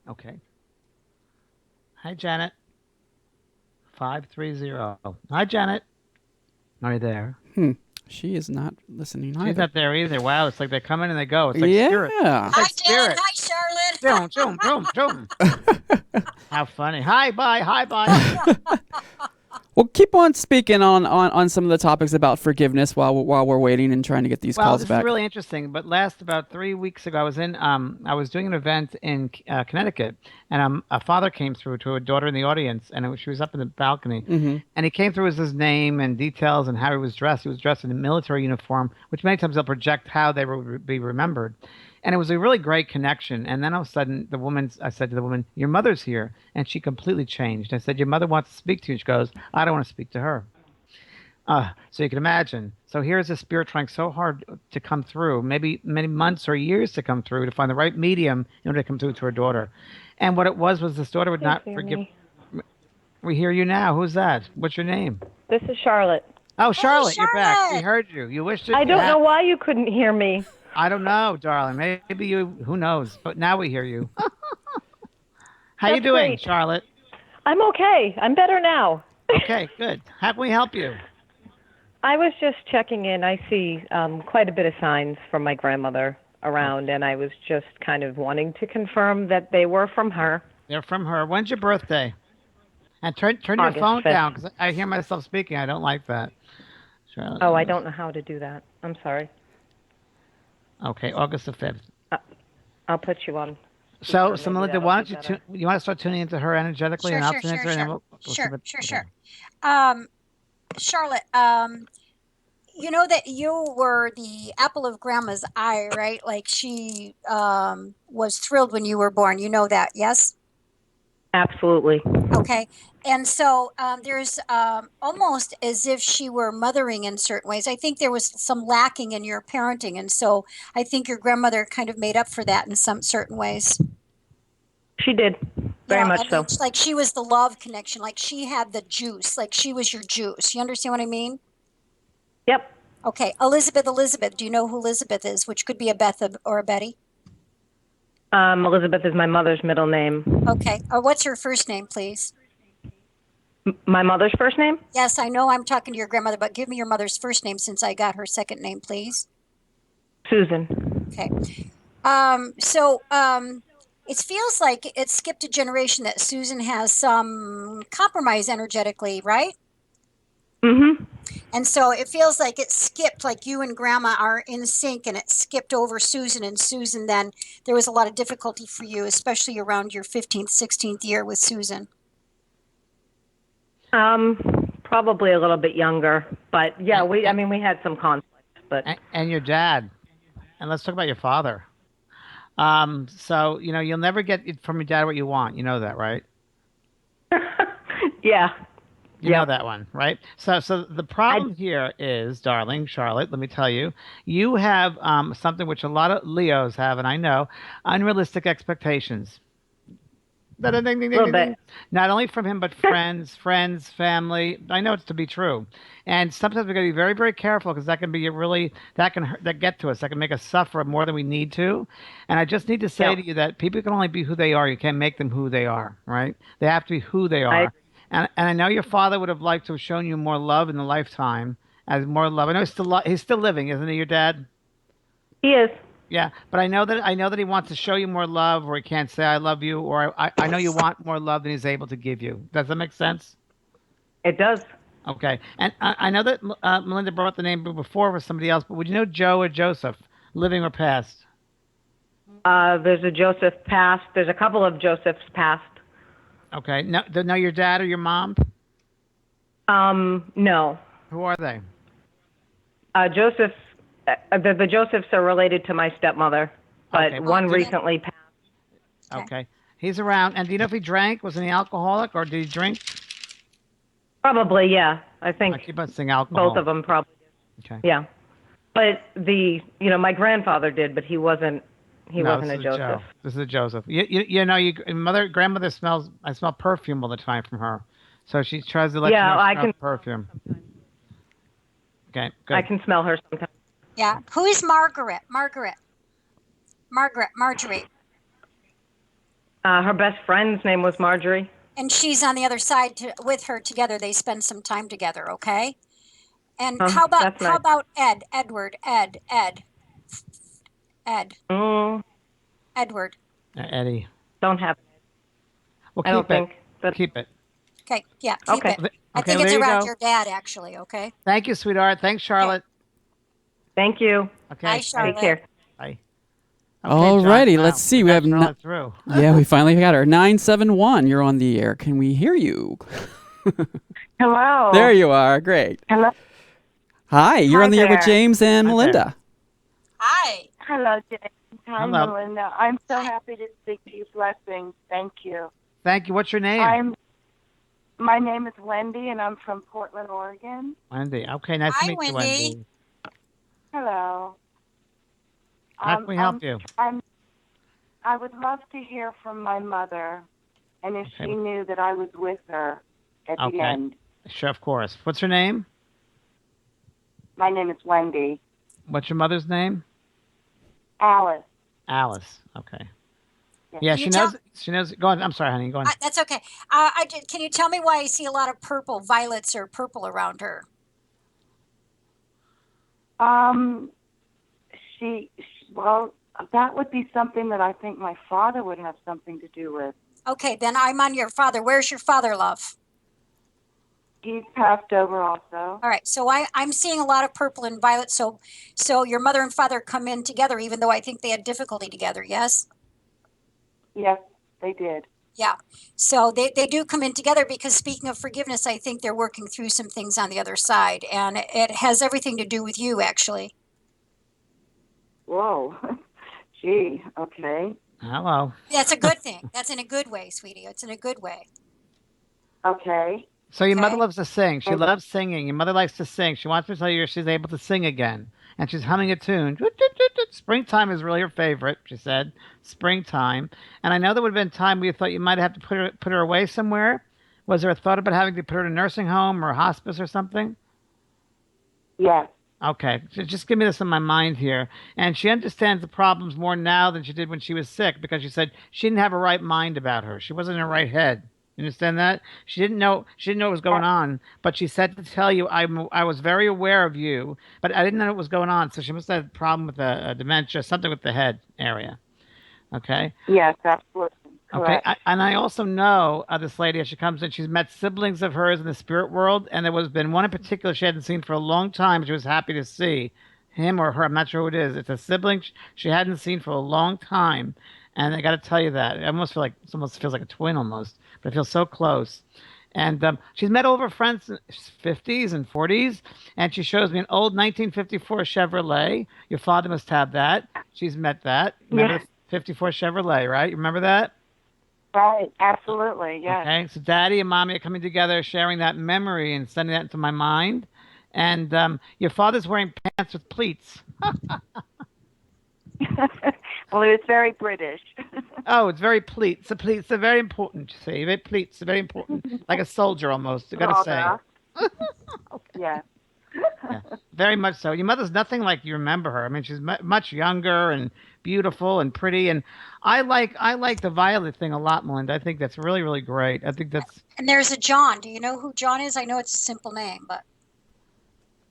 C: Okay. Hi, Janet. 530. Hi, Janet. Are you there?
D: She is not listening
C: She's
D: either.
C: not there either. Wow, it's like they come in and they go. It's like
D: Yeah.
C: spirit.
E: Hi,
C: spirit.
E: Janet. Hi, Charlotte.
C: Boom, boom, boom, boom. How funny. Hi, bye.
D: Well, keep on speaking on some of the topics about forgiveness while we're waiting and trying to get these
C: Well,
D: calls
C: this
D: back.
C: is really interesting. But about 3 weeks ago, I was doing an event in Connecticut, and a father came through to a daughter in the audience, and she was up in the balcony, and he came through with his name and details and how he was dressed. He was dressed in a military uniform, which many times they'll project how they will be remembered. And it was a really great connection. And then all of a sudden, I said to the woman, your mother's here. And she completely changed. I said, your mother wants to speak to you. She goes, I don't want to speak to her. So you can imagine. So here's a spirit trying so hard to come through, maybe many months or years to come through, to find the right medium in order to come through to her daughter. And what it was this daughter would not forgive. We hear you now. Who's that? What's your name?
I: This is Charlotte.
C: Oh, Charlotte,
E: Hey,
C: you're back. We
E: Charlotte.
C: heard you. You wished it.
I: I don't know why you couldn't hear me.
C: I don't know, darling. Maybe you. Who knows? But now we hear you. How you
I: That's
C: doing,
I: great.
C: Charlotte?
I: I'm okay. I'm better now.
C: Okay, good. How can we help you?
I: I was just checking in. I see quite a bit of signs from my grandmother around, and I was just kind of wanting to confirm that they were from her.
C: They're from her. When's your birthday? And turn your
I: August
C: phone
I: 5th.
C: down because I hear myself speaking. I don't like that. Charlotte.
I: Oh, I don't know how to do that. I'm sorry.
C: Okay, August the 5th.
I: I'll put you on.
C: So,
I: Maybe
C: Melinda,
I: that'll
C: why
I: be
C: don't you
I: better.
C: you want to start tuning into her energetically
E: Sure,
C: and I'll
E: sure,
C: tune into
E: sure,
C: her and then
E: sure.
C: we'll see
E: Sure,
C: what-
E: sure,
C: okay.
E: sure. Charlotte, you know that you were the apple of Grandma's eye, right? Like she was thrilled when you were born. You know that, yes?
I: Absolutely.
E: Okay. And so there's almost as if she were mothering in certain ways. I think there was some lacking in your parenting. And so I think your grandmother kind of made up for that in some certain ways.
I: She did. Very
E: Yeah,
I: much
E: I
I: so.
E: mean, like she was the love connection. Like she had the juice. Like she was your juice. You understand what I mean?
I: Yep.
E: Okay. Elizabeth. Do you know who Elizabeth is? Which could be a Beth or a Betty.
I: Elizabeth is my mother's middle name.
E: Okay. Or what's her first name, please?
I: My mother's first name?
E: Yes, I know I'm talking to your grandmother, but give me your mother's first name since I got her second name, please.
I: Susan.
E: Okay. It feels like it skipped a generation that Susan has some compromise energetically, right?
I: Mm-hmm.
E: And so it feels like it skipped, like you and Grandma are in sync, and it skipped over Susan. And Susan, then there was a lot of difficulty for you, especially around your 15th, 16th year with Susan.
I: Probably a little bit younger, but yeah, we had some conflict, but
C: And your dad. And let's talk about your father. So, you'll never get from your dad what you want. You know that, right?
I: yeah.
C: You know that one, right? So the problem here is, darling Charlotte, let me tell you, you have something which a lot of Leos have, and I know, unrealistic expectations.
I: A little bit.
C: Not only from him, but friends, family. I know it's to be true, and sometimes we got to be very, very careful because that can be that get to us. That can make us suffer more than we need to. And I just need to say to you that people can only be who they are. You can't make them who they are, right? They have to be who they are. And I know your father would have liked to have shown you more love in the lifetime, as more love. I know he's still living, isn't he, your dad?
I: He is.
C: Yeah, but I know that he wants to show you more love, or he can't say I love you, or I know you want more love than he's able to give you. Does that make sense?
I: It does.
C: Okay, and I know that Melinda brought the name before with somebody else, but would you know Joe or Joseph, living or past?
I: There's a Joseph past. There's a couple of Josephs past.
C: Okay, no, your dad or your mom?
I: No.
C: Who are they?
I: Joseph's. The Josephs are related to my stepmother, but
C: Okay.
I: one recently passed.
C: Okay, he's around. And do you know if he drank? Was he alcoholic, or did he drink?
I: Probably, yeah. I think
C: I keep on saying alcohol.
I: both of them probably did.
C: Okay.
I: Yeah. But my grandfather did, but he wasn't a
C: This
I: Joseph.
C: This is a Joseph. Grandmother smells. I smell perfume all the time from her, so she tries to let you know she smells perfume. Okay, good.
I: I can smell her sometimes.
E: Yeah. Who is Marjorie.
I: Her best friend's name was Marjorie.
E: And she's on the other side with her together. They spend some time together, okay? And how about Ed? Edward. Edward.
C: Eddie.
I: Don't have it.
C: Well,
I: I don't think. But
C: keep it.
E: Okay, yeah, keep
I: Okay.
E: it. I think it's around your dad, actually, okay?
C: Thank you, sweetheart. Thanks, Charlotte.
I: Thank you.
C: Okay.
E: Bye, Charlotte.
I: Take care.
C: Bye.
D: Alrighty,
C: John,
D: let's see. We
C: got
D: have
C: Charlotte through.
D: Yeah, we finally got her. 971, you're on the air. Can we hear you?
J: Hello.
D: There you are. Great.
J: Hello.
D: Hi, you're
J: Hi
D: on the air with
J: there.
D: James and
C: Hi
D: Melinda.
E: Hi.
J: Hello, James. Hi,
C: Hello.
J: Melinda. I'm so happy to speak to you. Blessings. Thank you.
C: Thank you. What's your name?
J: My name is Wendy, and I'm from Portland, Oregon.
C: Wendy. Okay, nice to
E: Hi,
C: meet you,
E: Wendy.
C: Wendy.
J: Hello.
C: How can we help you?
J: I would love to hear from my mother, and if
C: Okay.
J: she knew that I was with her at the
C: Okay.
J: end.
C: Sure, of course. What's her name?
J: My name is Wendy.
C: What's your mother's name?
J: Alice.
C: Alice. Okay.
J: Yes.
C: Yeah,
E: Can
C: she
E: you
C: knows. She knows. Go on. I'm sorry, honey. Go on.
E: That's okay. Can you tell me why I see a lot of purple, violets or purple around her?
J: Well, that would be something that I think my father would have something to do with.
E: Okay, then I'm on your father. Where's your father, love?
J: He's passed over also.
E: All right, so I'm seeing a lot of purple and violet. So your mother and father come in together, even though I think they had difficulty together. Yes.
J: Yes, they did.
E: Yeah. So they do come in together because, speaking of forgiveness, I think they're working through some things on the other side, and it has everything to do with you, actually.
J: Whoa. Gee, okay.
C: Hello.
E: That's a good thing. That's in a good way, sweetie. It's in a good way.
J: Okay.
C: So your mother
E: Okay.
C: loves to sing. She loves singing. Your mother likes to sing. She wants to tell you she's able to sing again. And she's humming a tune. Springtime is really her favorite, she said. Springtime. And I know there would have been time where you thought you might have to put her away somewhere. Was there a thought about having to put her in a nursing home or a hospice or something?
J: Yes.
C: Okay, just give me this in my mind here. And she understands the problems more now than she did when she was sick because she said she didn't have a right mind about her. She wasn't in her right head. You understand that? She didn't know what was going on, but she said to tell you I was very aware of you, but I didn't know what was going on. So she must have had a problem with a dementia, something with the head area. Okay.
J: Yes, absolutely.
C: Okay,
J: Correct.
C: and I also know this lady as she comes in. She's met siblings of hers in the spirit world, and there was been one in particular she hadn't seen for a long time. She was happy to see him or her. I'm not sure who it is. It's a sibling she hadn't seen for a long time, and I got to tell you that I almost feel like it almost feels like a twin almost, but it feels so close. And she's met all of her friends in 50s and 40s, and she shows me an old 1954 Chevrolet. Your father must have that. She's met that. Remember the 54 Chevrolet, right? You remember that?
J: Right. Absolutely. Yes.
C: Okay, so daddy and mommy are coming together, sharing that memory and sending that into my mind. And your father's wearing pants with pleats.
J: Well, it was very British.
C: Oh, it's very pleats. The pleats are very important, you see. Very pleats are very important. Like a soldier almost, I gotta say.
J: Yes.
C: Yeah, very much so. Your mother's nothing like you remember her. I mean, she's much younger and beautiful and pretty. And I like the violet thing a lot, Melinda. I think that's really, really great. I think that's
E: And there's a John. Do you know who John is? I know it's a simple name, but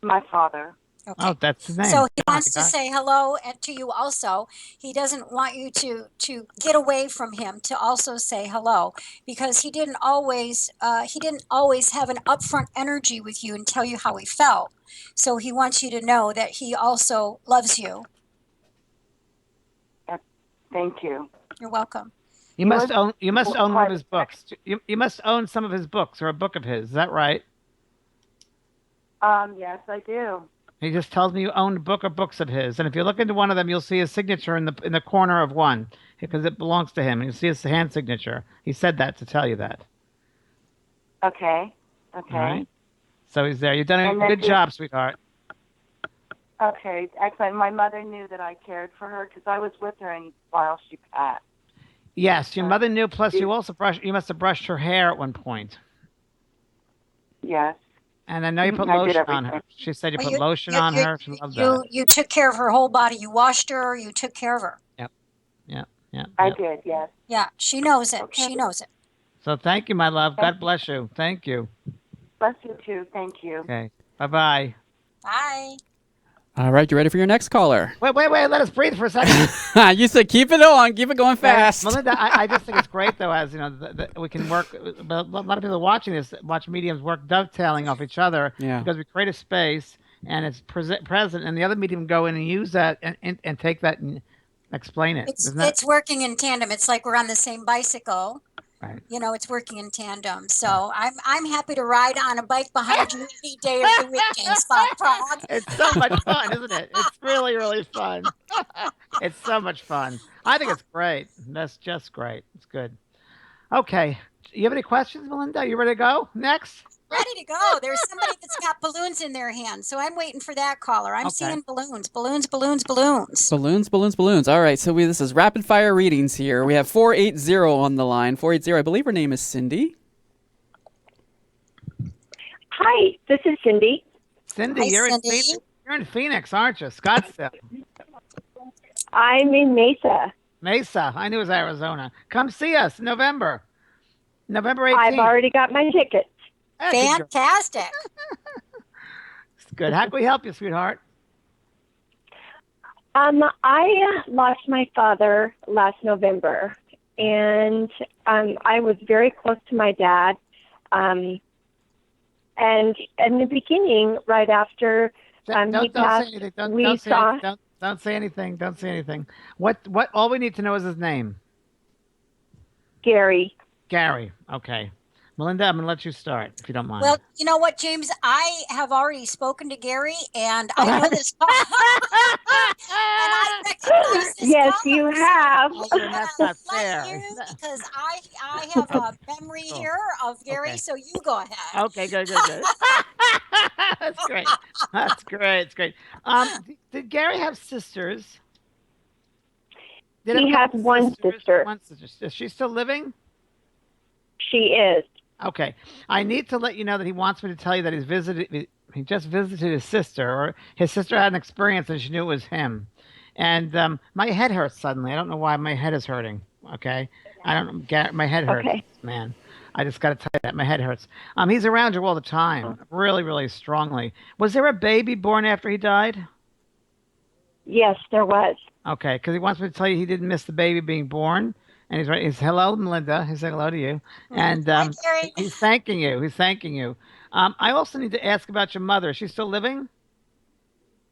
J: My father.
E: okay.
C: oh, that's his name.
E: So he
C: John,
E: wants to say hello to you also. He doesn't want you to get away from him to also say hello because he didn't always have an upfront energy with you and tell you how he felt. So he wants you to know that he also loves you.
J: Thank you.
E: You're welcome.
C: You must own one of his books. You must own some of his books or a book of his. Is that right?
J: Yes, I do.
C: He just tells me you own a book or books of his, and if you look into one of them, you'll see his signature in the corner of one because it belongs to him. And you'll see his hand signature. He said that to tell you that.
J: Okay. Okay.
C: All right. So he's there. You've done a good job, sweetheart.
J: Okay. Excellent. My mother knew that I cared for her because I was with her while she passed.
C: Yes, your mother knew. Plus, you must have brushed her hair at one point.
J: Yes.
C: And I know you put lotion on her. She said you put lotion on her. She loved that.
E: You took care of her whole body. You washed her. You took care of her.
C: Yep.
J: I did. Yes.
E: Yeah, she knows it.
J: Okay.
E: She knows it.
C: So thank you, my love. God bless you. Thank you.
J: Bless you too. Thank you.
C: Okay. Bye-bye.
E: Bye.
D: All right, you ready for your next caller?
C: Wait. Let us breathe for a second.
D: You said keep it on, keep it going fast.
C: Melinda, I just think it's great, though, as you know, we can work. But a lot of people watching this watch mediums work dovetailing off each other because we create a space and it's present, and the other medium go in and use that and take that and explain it.
E: It's working in tandem. It's like we're on the same bicycle.
C: Right.
E: You know, it's working in tandem. So I'm happy to ride on a bike behind you any day of the weekend, Spot Praagh.
C: It's so much fun, isn't it? It's really, really fun. It's so much fun. I think it's great. That's just great. It's good. Okay. You have any questions, Melinda? You ready to go? Next?
E: Ready to go. There's somebody that's got balloons in their hand. So I'm waiting for that caller. I'm
C: Okay.
E: seeing balloons, balloons, balloons, balloons.
D: Balloons, balloons, balloons. All right, so this is rapid fire readings here. We have 480 on the line. 480, I believe her name is Cindy.
K: Hi, this is Cindy.
C: Cindy,
E: Hi,
C: you're
E: Cindy.
C: you're in Phoenix, aren't you? Scottsdale.
K: I'm in Mesa.
C: Mesa. I knew it was Arizona. Come see us in November. November 18th.
K: I've already got my tickets.
E: Fantastic.
C: It's good. How can we help you, sweetheart?
K: I lost my father last November, and I was very close to my dad. And in the beginning, right after he passed,
C: Don't say anything. Don't say anything. What? All we need to know is his name.
K: Gary.
C: Gary. Okay. Melinda, I'm going to let you start, if you don't mind.
E: Well, you know what, James? I have already spoken to Gary, and I know this. And I recognize this
K: Yes,
E: caller.
K: you have.
C: That's not fair.
E: Because I have a memory here of Gary,
C: Okay.
E: so you go ahead.
C: Okay, good. That's great. That's great. It's great. Did Gary have sisters?
K: He had one sister.
C: One sister. Is she still living?
K: She is.
C: Okay. I need to let you know that he wants me to tell you that he just visited his sister, or his sister had an experience and she knew it was him. And my head hurts suddenly. I don't know why my head is hurting. Okay. I don't know. My head hurts, man. I just got to tell you that my head hurts. He's around you all the time, really, really strongly. Was there a baby born after he died?
K: Yes, there was.
C: Okay, because he wants me to tell you he didn't miss the baby being born. And he's right. He's hello, Melinda. He said hello to you, and he's thanking you. He's thanking you. I also need to ask about your mother. Is she still living?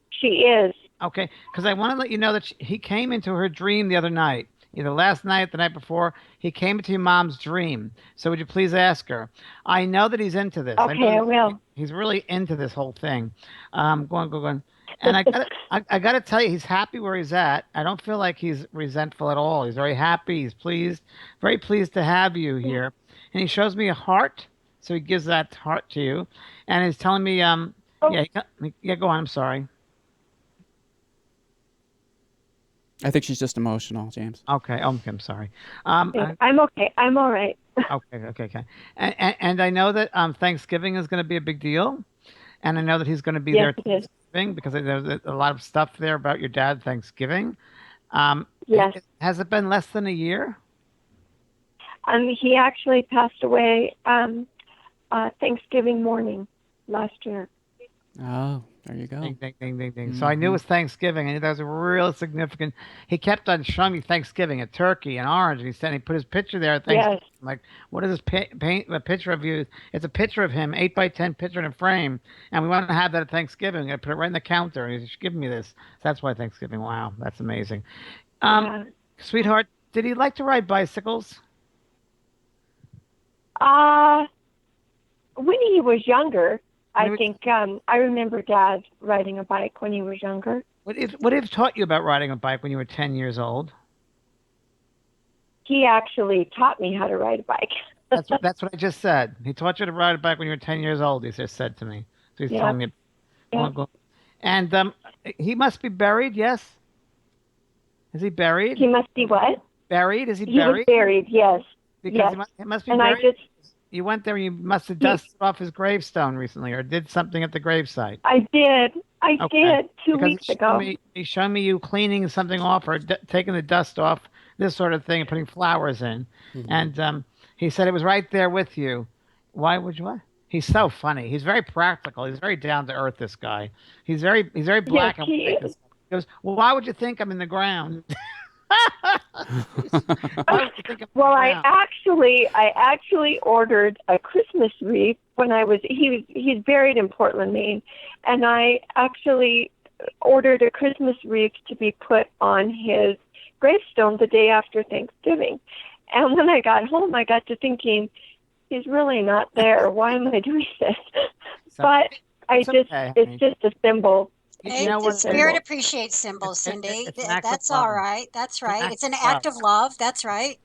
K: She is.
C: Okay, because I want to let you know that he came into her dream the other night, either last night, the night before. He came into your mom's dream. So would you please ask her? I know that he's into this.
K: Okay, I will.
C: He's really into this whole thing. Go on. And I got to tell you, he's happy where he's at. I don't feel like he's resentful at all. He's very happy. He's pleased, very pleased to have you here. And he shows me a heart, so he gives that heart to you. And he's telling me, go on. I'm sorry.
D: I think she's just emotional, James.
C: Okay. I'm sorry.
K: I'm okay. I'm all right.
C: Okay. And I know that Thanksgiving is going to be a big deal. And I know that he's going to be there Thanksgiving because there's a lot of stuff there about your dad Thanksgiving.
K: Yes.
C: Has it been less than a year?
K: He actually passed away Thanksgiving morning last year.
D: Oh, there you go.
C: Ding, ding, ding, ding, ding. So I knew it was Thanksgiving, and that was a real significant. He kept on showing me Thanksgiving, a turkey, an orange, and he put his picture there at Thanksgiving. Yes. I'm like, what is this paint? A picture of you? It's a picture of him, 8x10 picture in a frame, and we want to have that at Thanksgiving. I put it right in the counter, and he's giving me this. So that's why Thanksgiving. Wow, that's amazing. Sweetheart, did he like to ride bicycles?
K: When he was younger. I think I remember Dad riding a bike when he was younger.
C: What if taught you about riding a bike when you were 10 years old?
K: He actually taught me how to ride a bike.
C: That's what I just said. He taught you to ride a bike when you were 10 years old. He just said to me. So he's telling me. And he must be buried. Yes. Is he buried?
K: He must be what?
C: Buried? Is he buried?
K: He was buried. Yes.
C: Because he must be buried. You went there and you must have dusted off his gravestone recently or did something at the gravesite.
K: I did. I did 2 weeks ago.
C: He showed me you cleaning something off or taking the dust off, this sort of thing, and putting flowers in. Mm-hmm. And he said it was right there with you. Why would you what? He's so funny. He's very practical. He's very down to earth, this guy. He's very black and white. He goes, well, why would you think I'm in the ground?
K: Well, I actually ordered a Christmas wreath when he's buried in Portland, Maine, and I actually ordered a Christmas wreath to be put on his gravestone the day after Thanksgiving. And when I got home, I got to thinking, he's really not there. Why am I doing this? But it's just a symbol.
C: You know
E: The
C: what?
E: spirit appreciates symbols, Cindy.
C: It's an act of
E: That's
C: love.
E: all right. That's
C: It's an
E: right.
C: act
E: It's an
C: of
E: act
C: love.
E: of love. That's right.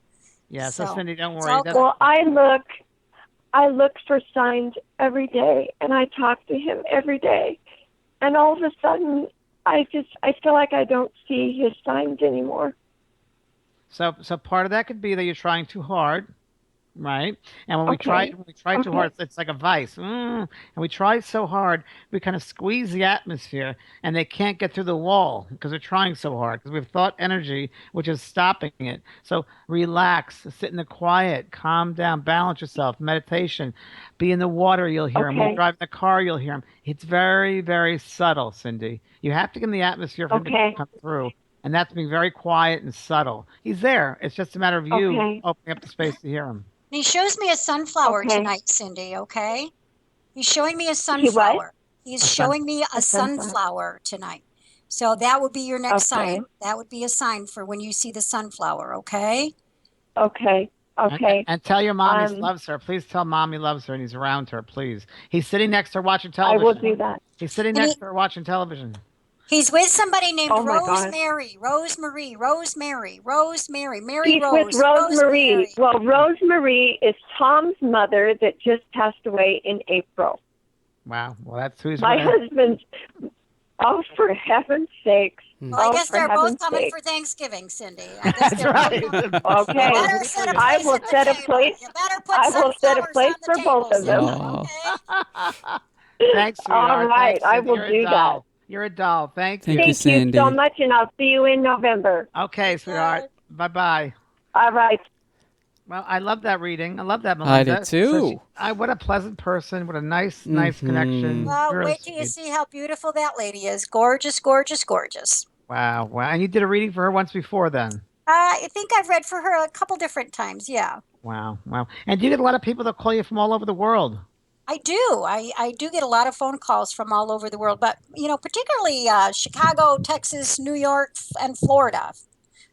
C: Yeah, so Cindy, don't
E: it's
C: worry.
E: all good.
K: Well, I look for signs every day, and I talk to him every day. And all of a sudden, I feel like I don't see his signs anymore.
C: So part of that could be that you're trying too hard, right? And when we try too hard, it's like a vice. And we try so hard, we kind of squeeze the atmosphere, and they can't get through the wall because they're trying so hard because we have thought energy, which is stopping it. So relax, sit in the quiet, calm down, balance yourself, meditation, be in the water. You'll hear him. When you drive in the car, you'll hear him. It's very, very subtle, Cindy. You have to get in the atmosphere for him to come through. And that's being very quiet and subtle. He's there. It's just a matter of you opening up the space to hear him.
E: And he shows me a sunflower tonight, Cindy, okay? He's showing me a sunflower. He's showing me a sunflower tonight. So that would be your next sign. That would be a sign for when you see the sunflower, okay?
K: Okay.
C: And tell your mom he loves her. Please tell mom he loves her and he's around her, please. He's sitting next to her watching television.
K: I will do that.
C: He's sitting next to her watching television.
E: He's with somebody named
K: Rosemary.
E: Rosemary. Mary
K: He's
E: Rose.
K: with Rosemary. Well, Rosemary is Tom's mother that just passed away in April.
C: Wow. Well, that's who he's
K: My
C: with.
K: husband's. Oh, for heaven's sakes.
E: Well, I guess they're both coming for Thanksgiving, Cindy. I guess
C: That's right.
K: Okay. I will set a place. I will set a place for both of them.
C: Thanks, sweetheart.
K: All right. I will do that.
C: You're a doll. Thank you.
D: Thank you, Cindy.
K: so much, and I'll see you in November.
C: Okay, sweetheart. Bye-bye.
K: All right.
C: Well, I love that reading. I love that, Melinda.
D: I did too.
C: What a pleasant person. What a nice connection.
E: Well,
C: Really
E: wait till you see how beautiful that lady is. Gorgeous, gorgeous, gorgeous.
C: Wow. And you did a reading for her once before then?
E: I think I've read for her a couple different times, yeah.
C: Wow. And do you get a lot of people that call you from all over the world?
E: I do. I do get a lot of phone calls from all over the world, but, particularly Chicago, Texas, New York, and Florida.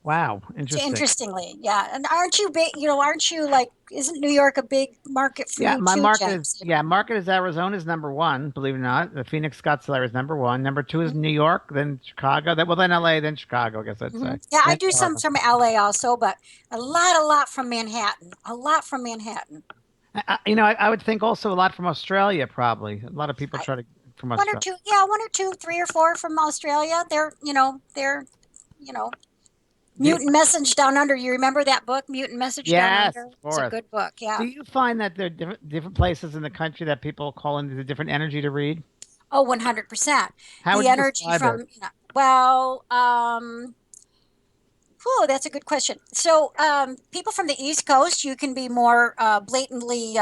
C: Wow.
E: Interestingly, yeah. And aren't you big? Aren't you isn't New York a big market for you?
C: My
E: too,
C: market
E: James?
C: market is Arizona's number one, believe it or not. The Phoenix Scottsdale area is number one. Number two is New York, then Chicago, then LA, then Chicago, I guess I'd say.
E: Yeah, I do some from LA also, but a lot from Manhattan. A lot from Manhattan.
C: I would think also a lot from Australia, probably. A lot of people try to from Australia.
E: One or two, 3 or 4 from Australia. They're Mutant Message Down Under. You remember that book, Mutant Message Down Under? It's a good book, yeah.
C: Do you find that there are different places in the country that people call into the different energy to read?
E: Oh, 100%.
C: How would
E: the
C: you
E: energy
C: describe
E: from, that's a good question. So people from the East Coast, you can be more blatantly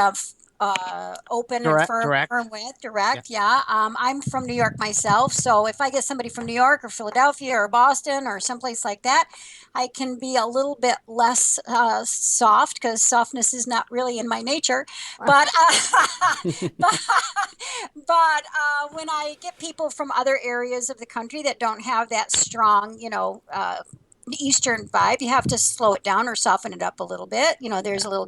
E: open
C: direct,
E: and firm with. Direct, yeah. I'm from New York myself, so if I get somebody from New York or Philadelphia or Boston or someplace like that, I can be a little bit less soft because softness is not really in my nature. But when I get people from other areas of the country that don't have that strong, Eastern vibe, you have to slow it down or soften it up a little bit. There's a little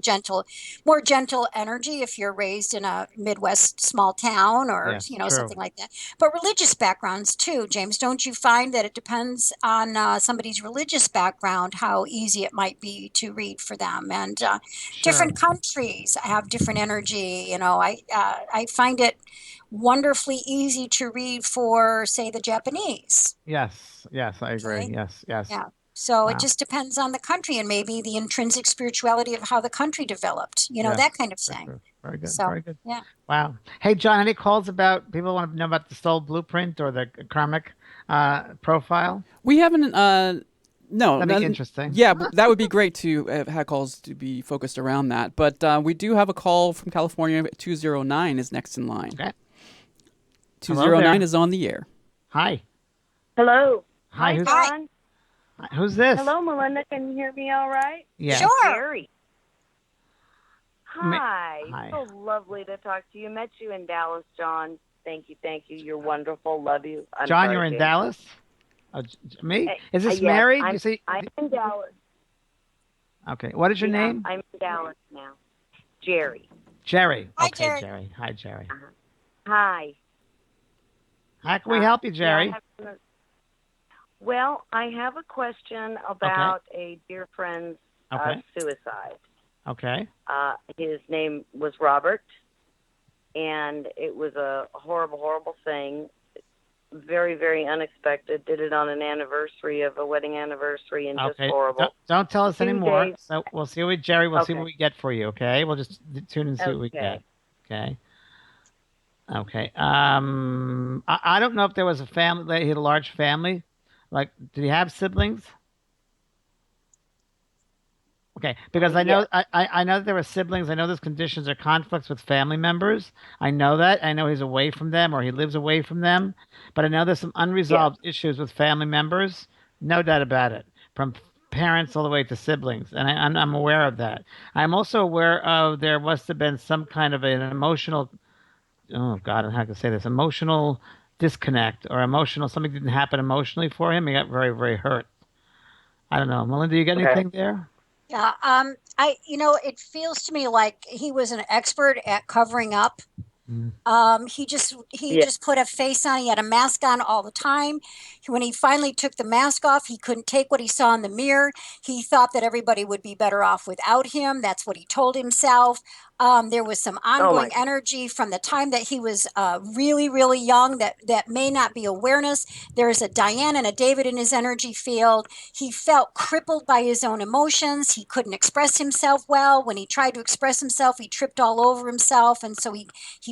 E: more gentle energy if you're raised in a Midwest small town or something like that. But religious backgrounds too, James, don't you find that it depends on somebody's religious background how easy it might be to read for them? And different countries have different energy. I find it wonderfully easy to read for, say, the Japanese.
C: Yes, I agree.
E: Okay.
C: Yes.
E: Yeah. So it just depends on the country and maybe the intrinsic spirituality of how the country developed, that kind of thing.
C: Very good.
E: So,
C: very good.
E: Yeah.
C: Wow. Hey, John, any calls about people want to know about the soul blueprint or the karmic profile?
D: We haven't. No,
C: that'd be interesting.
D: Yeah, that would be great to have calls to be focused around that. But we do have a call from California. 209 is next in line.
C: Okay.
D: 209 is on the air.
C: Hi.
L: Hello.
C: Hi. Who's
L: John?
C: Who's this?
L: Hello, Melinda. Can you hear me all right?
C: Yeah.
E: Sure.
L: Gary. Hi.
C: Hi.
L: So lovely to talk to you. Met you in Dallas, John. Thank you. You're wonderful. Love you.
C: John, you're in Dallas? Me? Is this
L: yes,
C: married?
L: I'm in Dallas.
C: Okay. What is your
L: Yeah,
C: name?
L: I'm in Dallas now. Jerry.
C: Jerry.
E: Hi,
C: Okay,
E: Jerry.
C: Jerry. Hi, Jerry.
L: Hi.
C: How can we help you,
L: Yeah,
C: Jerry?
L: I have a question about a dear friend's
C: Okay.
L: suicide.
C: Okay.
L: His name was Robert, and it was a horrible, horrible thing. Very, very unexpected. Did it on an anniversary of a wedding anniversary, and just horrible.
C: Don't tell us
L: 2
C: anymore.
L: days.
C: So we'll see what Jerry. We'll see
L: Okay.
C: what we get for you. Okay. We'll just tune and see what we
L: Okay.
C: get. Okay. Okay. I don't know if there was a family. He had a large family. Like, did he have siblings? Okay, because I know I know that there were siblings. I know there's conditions or conflicts with family members. I know that. I know he's away from them or he lives away from them. But I know there's some unresolved issues with family members. No doubt about it. From parents all the way to siblings, and I'm aware of that. I'm also aware of there must have been some kind of an emotional. Oh God, I don't know how to say this. Emotional disconnect or emotional. Something didn't happen emotionally for him. He got very, very hurt. I don't know, Melinda. You got anything there?
E: Yeah, it feels to me like he was an expert at covering up. He just put a face on. He had a mask on all the time. When he finally took the mask off, he couldn't take what he saw in the mirror. He thought that everybody would be better off without him. That's what he told himself. There was some ongoing energy from the time that he was really, really young that may not be awareness. There's a Diane and a David in his energy field. He felt crippled by his own emotions. He couldn't express himself well. When he tried to express himself, he tripped all over himself. And so he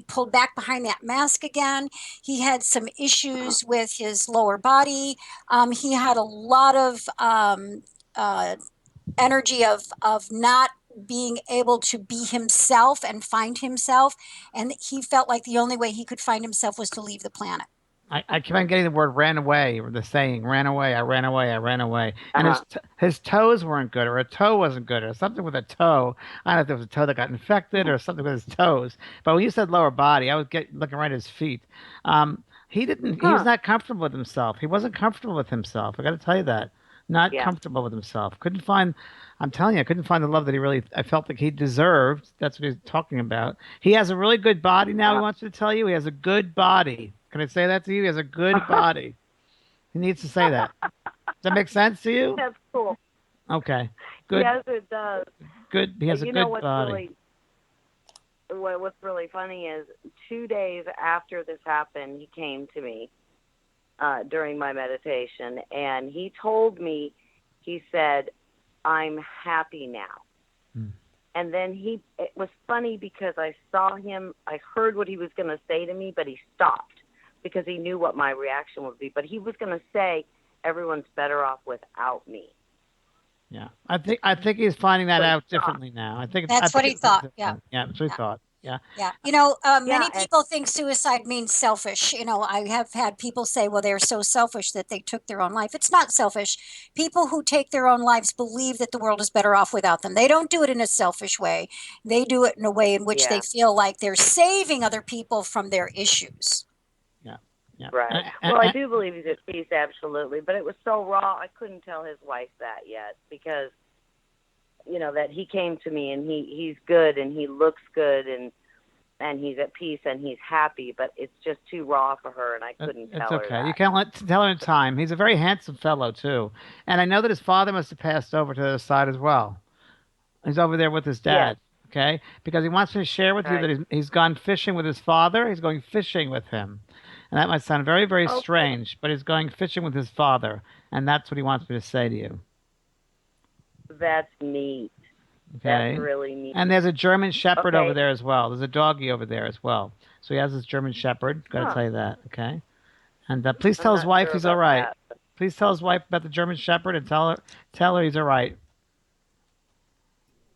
E: pulled back behind that mask again. He had some issues with his lower body. He had a lot of energy of not being able to be himself and find himself. And he felt like the only way he could find himself was to leave the planet.
C: I keep on getting the word ran away, or the saying ran away, I ran away, I ran away. And his toes weren't good, or a toe wasn't good, or something with a toe. I don't know if there was a toe that got infected or something with his toes. But when you said lower body, I was looking right at his feet. He was not comfortable with himself. He wasn't comfortable with himself. I got to tell you that. Not comfortable with himself. I'm telling you, I couldn't find the love that I felt like he deserved. That's what he's talking about. He has a really good body now, he wants me to tell you. He has a good body. Can I say that to you? He has a good body. He needs to say that. Does that make sense to you?
L: That's cool.
C: Okay. Good.
L: Yes, it does.
C: Good. He has a good body.
L: What's really funny is 2 days after this happened, he came to me during my meditation, and he told me, he said, I'm happy now. And then it was funny because I saw him, I heard what he was going to say to me, but he stopped because he knew what my reaction would be. But he was going to say, everyone's better off without me.
C: Yeah. I think he's finding that out differently now. I think
E: That's what he thought. Yeah.
C: Yeah, that's what he thought. Yeah.
E: Yeah. Many people think suicide means selfish. I have had people say, well, they're so selfish that they took their own life. It's not selfish. People who take their own lives believe that the world is better off without them. They don't do it in a selfish way. They do it in a way in which they feel like they're saving other people from their issues.
C: Yeah. Yeah.
L: Right. Well, I do believe he's at peace, absolutely. But it was so raw, I couldn't tell his wife that yet because that he came to me and he's good and he looks good and he's at peace and he's happy, but it's just too raw for her and I couldn't tell her. It's okay.
C: You can't tell her in time. He's a very handsome fellow too. And I know that his father must have passed over to the other side as well. He's over there with his dad. Yes. Okay? Because he wants me to share with you that he's gone fishing with his father. He's going fishing with him. And that might sound very, very strange, but he's going fishing with his father. And that's what he wants me to say to you.
L: That's neat.
C: Okay.
L: That's really neat.
C: And there's a German Shepherd over there as well. There's a doggie over there as well. So he has this German Shepherd. Got to tell you that. Okay. And please tell his wife he's all right. Please tell his wife about the German Shepherd and tell her he's all right.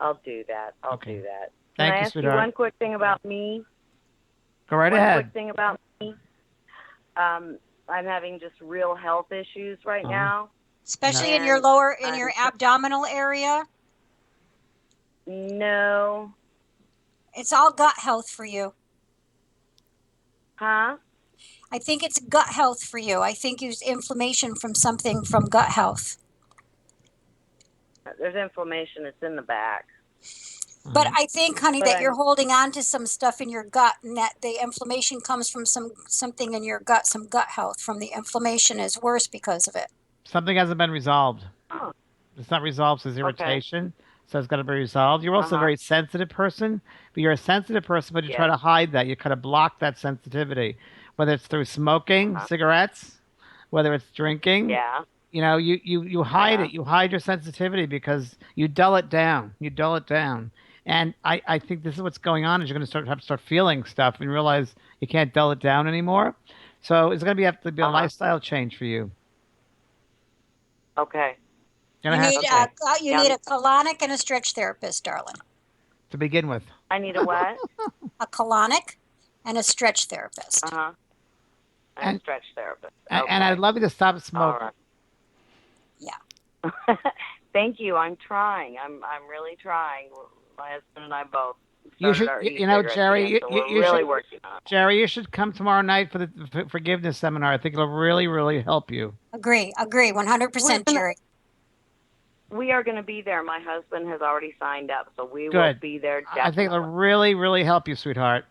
L: I'll do that. I'll do that.
C: Thank you,
L: ask
C: sweetheart.
L: You one quick thing about me?
C: Go right ahead.
L: One quick thing about me. I'm having just real health issues right now.
E: Especially in your abdominal area?
L: No.
E: It's all gut health for you.
L: Huh?
E: I think it's gut health for you. I think it's inflammation from something from gut health.
L: There's inflammation. It's in the back.
E: But I think, honey, that
L: But
E: you're holding on to some stuff in your gut, and that the inflammation comes from something in your gut, some gut health from the inflammation is worse because of it.
C: Something hasn't been resolved.
L: Oh,
C: It's not resolved, so it's irritation. So it's got to be resolved. You're also a very sensitive person, but you're a sensitive person, but you try to hide that. You kind of block that sensitivity, whether it's through smoking cigarettes, whether it's drinking.
L: Yeah.
C: You know, you hide it. You hide your sensitivity because you dull it down. You dull it down. And I think this is what's going on is you're going to have to start feeling stuff and realize you can't dull it down anymore. So it's going to have to be a lifestyle change for you.
L: Okay.
E: You need a colonic and a stretch therapist, darling.
C: To begin with.
L: I need a what?
E: A colonic and a stretch therapist.
L: And a stretch therapist.
C: And I'd love you to stop smoking.
L: All right. Thank you. I'm trying. I'm really trying. My husband and I both.
C: You should, Jerry.
L: We're really working on it.
C: Jerry, you should come tomorrow night for the forgiveness seminar. I think it'll really, really help you.
E: Agree, 100%, Jerry.
L: We are going to be there. My husband has already signed up, so we will be there. Definitely.
C: I think it'll really, really help you, sweetheart.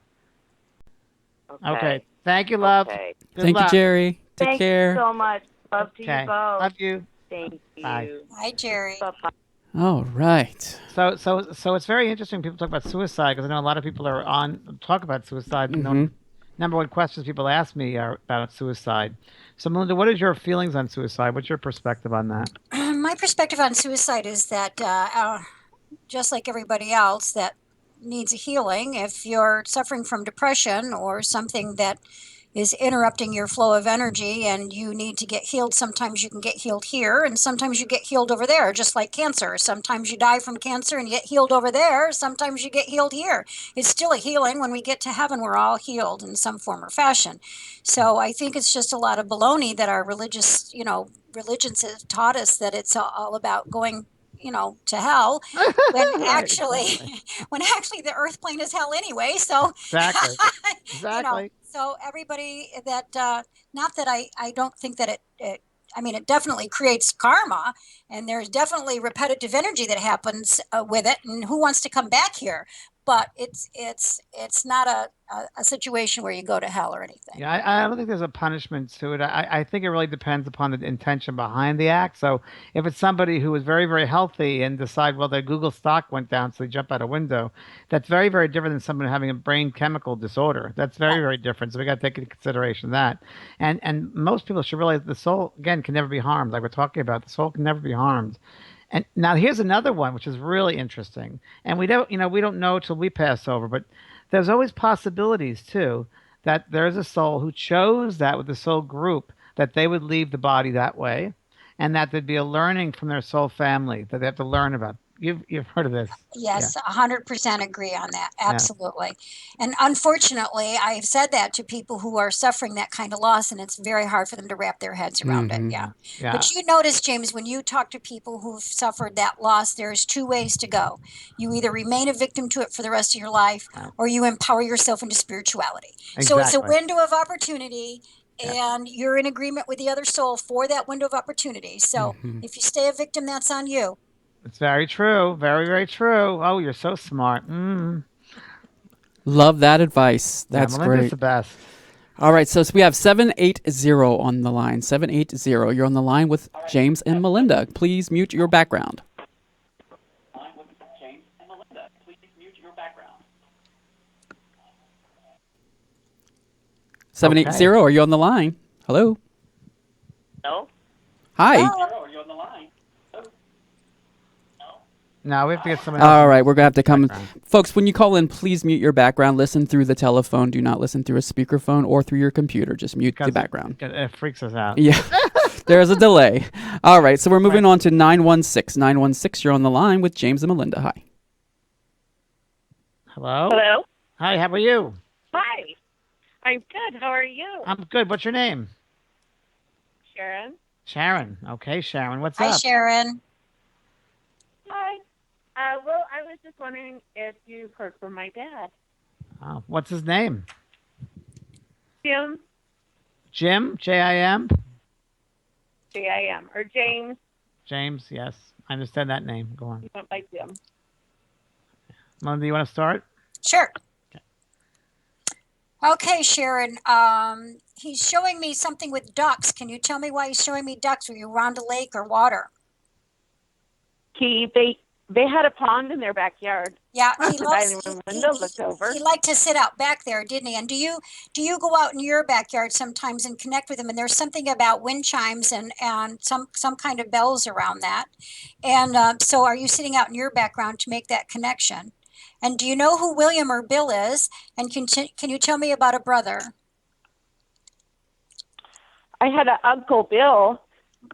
C: Okay. Thank you, love.
L: Okay.
D: Thank you, Jerry. Take care.
L: Thank you so much. Love to you both.
C: Love you.
L: Thank you.
C: Bye.
E: Hi, Jerry.
L: Bye-bye.
D: All right.
C: So it's very interesting. People talk about suicide because I know a lot of people are talk about suicide. Number one questions people ask me are about suicide. So Melinda, what is your feelings on suicide? What's your perspective on that?
E: My perspective on suicide is that just like everybody else that needs a healing, if you're suffering from depression or something that is interrupting your flow of energy and you need to get healed, sometimes you can get healed here and sometimes you get healed over there, just like cancer. Sometimes you die from cancer and you get healed over there. Sometimes you get healed here. It's still a healing. When we get to heaven, we're all healed in some form or fashion. So I think it's just a lot of baloney that our religions have taught us, that it's all about going to hell when actually the earth plane is hell anyway. So
C: exactly.
E: So everybody that not that I don't think that it definitely creates karma, and there's definitely repetitive energy that happens with it, and who wants to come back here? But it's not a situation where you go to hell or anything.
C: Yeah, I don't think there's a punishment to it. I think it really depends upon the intention behind the act. So if it's somebody who is very, very healthy and decide, well, their Google stock went down, so they jump out a window, that's very, very different than someone having a brain chemical disorder. That's very, very different. So we got to take into consideration that. And most people should realize the soul, again, can never be harmed. Like we're talking about, the soul can never be harmed. And now here's another one, which is really interesting. And we don't know till we pass over, but there's always possibilities too, that there's a soul who chose that with the soul group, that they would leave the body that way, and that there'd be a learning from their soul family that they have to learn about. You've heard of this.
E: Yes, 100% agree on that. Absolutely. Yeah. And unfortunately, I've said that to people who are suffering that kind of loss, and it's very hard for them to wrap their heads around it. Yeah. But you notice, James, when you talk to people who've suffered that loss, there's two ways to go. You either remain a victim to it for the rest of your life, or you empower yourself into spirituality. Exactly. So it's a window of opportunity. And you're in agreement with the other soul for that window of opportunity. So if you stay a victim, that's on you.
C: It's very true. Very, very true. Oh, you're so smart.
D: Love that advice. That's
C: Melinda's
D: great.
C: The best.
D: All right, so we have 780 on the line. 780. You're on the line with James and Melinda. Please mute your background. 780, are you on the line? Hello?
L: Hello?
D: Hi.
L: Hello?
F: Are you on the line?
C: No, we have to get someone else.
D: All right, we're going to have to come. Folks, when you call in, please mute your background. Listen through the telephone. Do not listen through a speakerphone or through your computer. Just mute the background.
C: It freaks us out.
D: Yeah. There's a delay. All right, so we're moving on to 916. 916, you're on the line with James and Melinda. Hi.
C: Hello?
M: Hello?
C: Hi, how are you?
M: Hi. I'm good. How are you?
C: I'm good. What's your name?
M: Sharon.
C: Sharon. Okay, Sharon. What's
E: Hi,
C: up?
E: Sharon.
M: Hi. Well, I was just wondering if you've heard from my dad.
C: Oh, what's his name?
M: Jim.
C: Jim? J-I-M?
M: J-I-M. Or James.
C: James, yes. I understand that name. Go on.
M: He went by Jim.
C: Melinda, you want to start?
E: Sure. Okay, Sharon. He's showing me something with ducks. Can you tell me why he's showing me ducks? Were you around a lake or water?
M: They had a pond in their backyard.
E: Yeah,
M: The dining room window looked over.
E: He liked to sit out back there, didn't he? And do you go out in your backyard sometimes and connect with him? And there's something about wind chimes and some kind of bells around that. And so, are you sitting out in your background to make that connection? And do you know who William or Bill is? And can you tell me about a brother?
M: I had an Uncle Bill.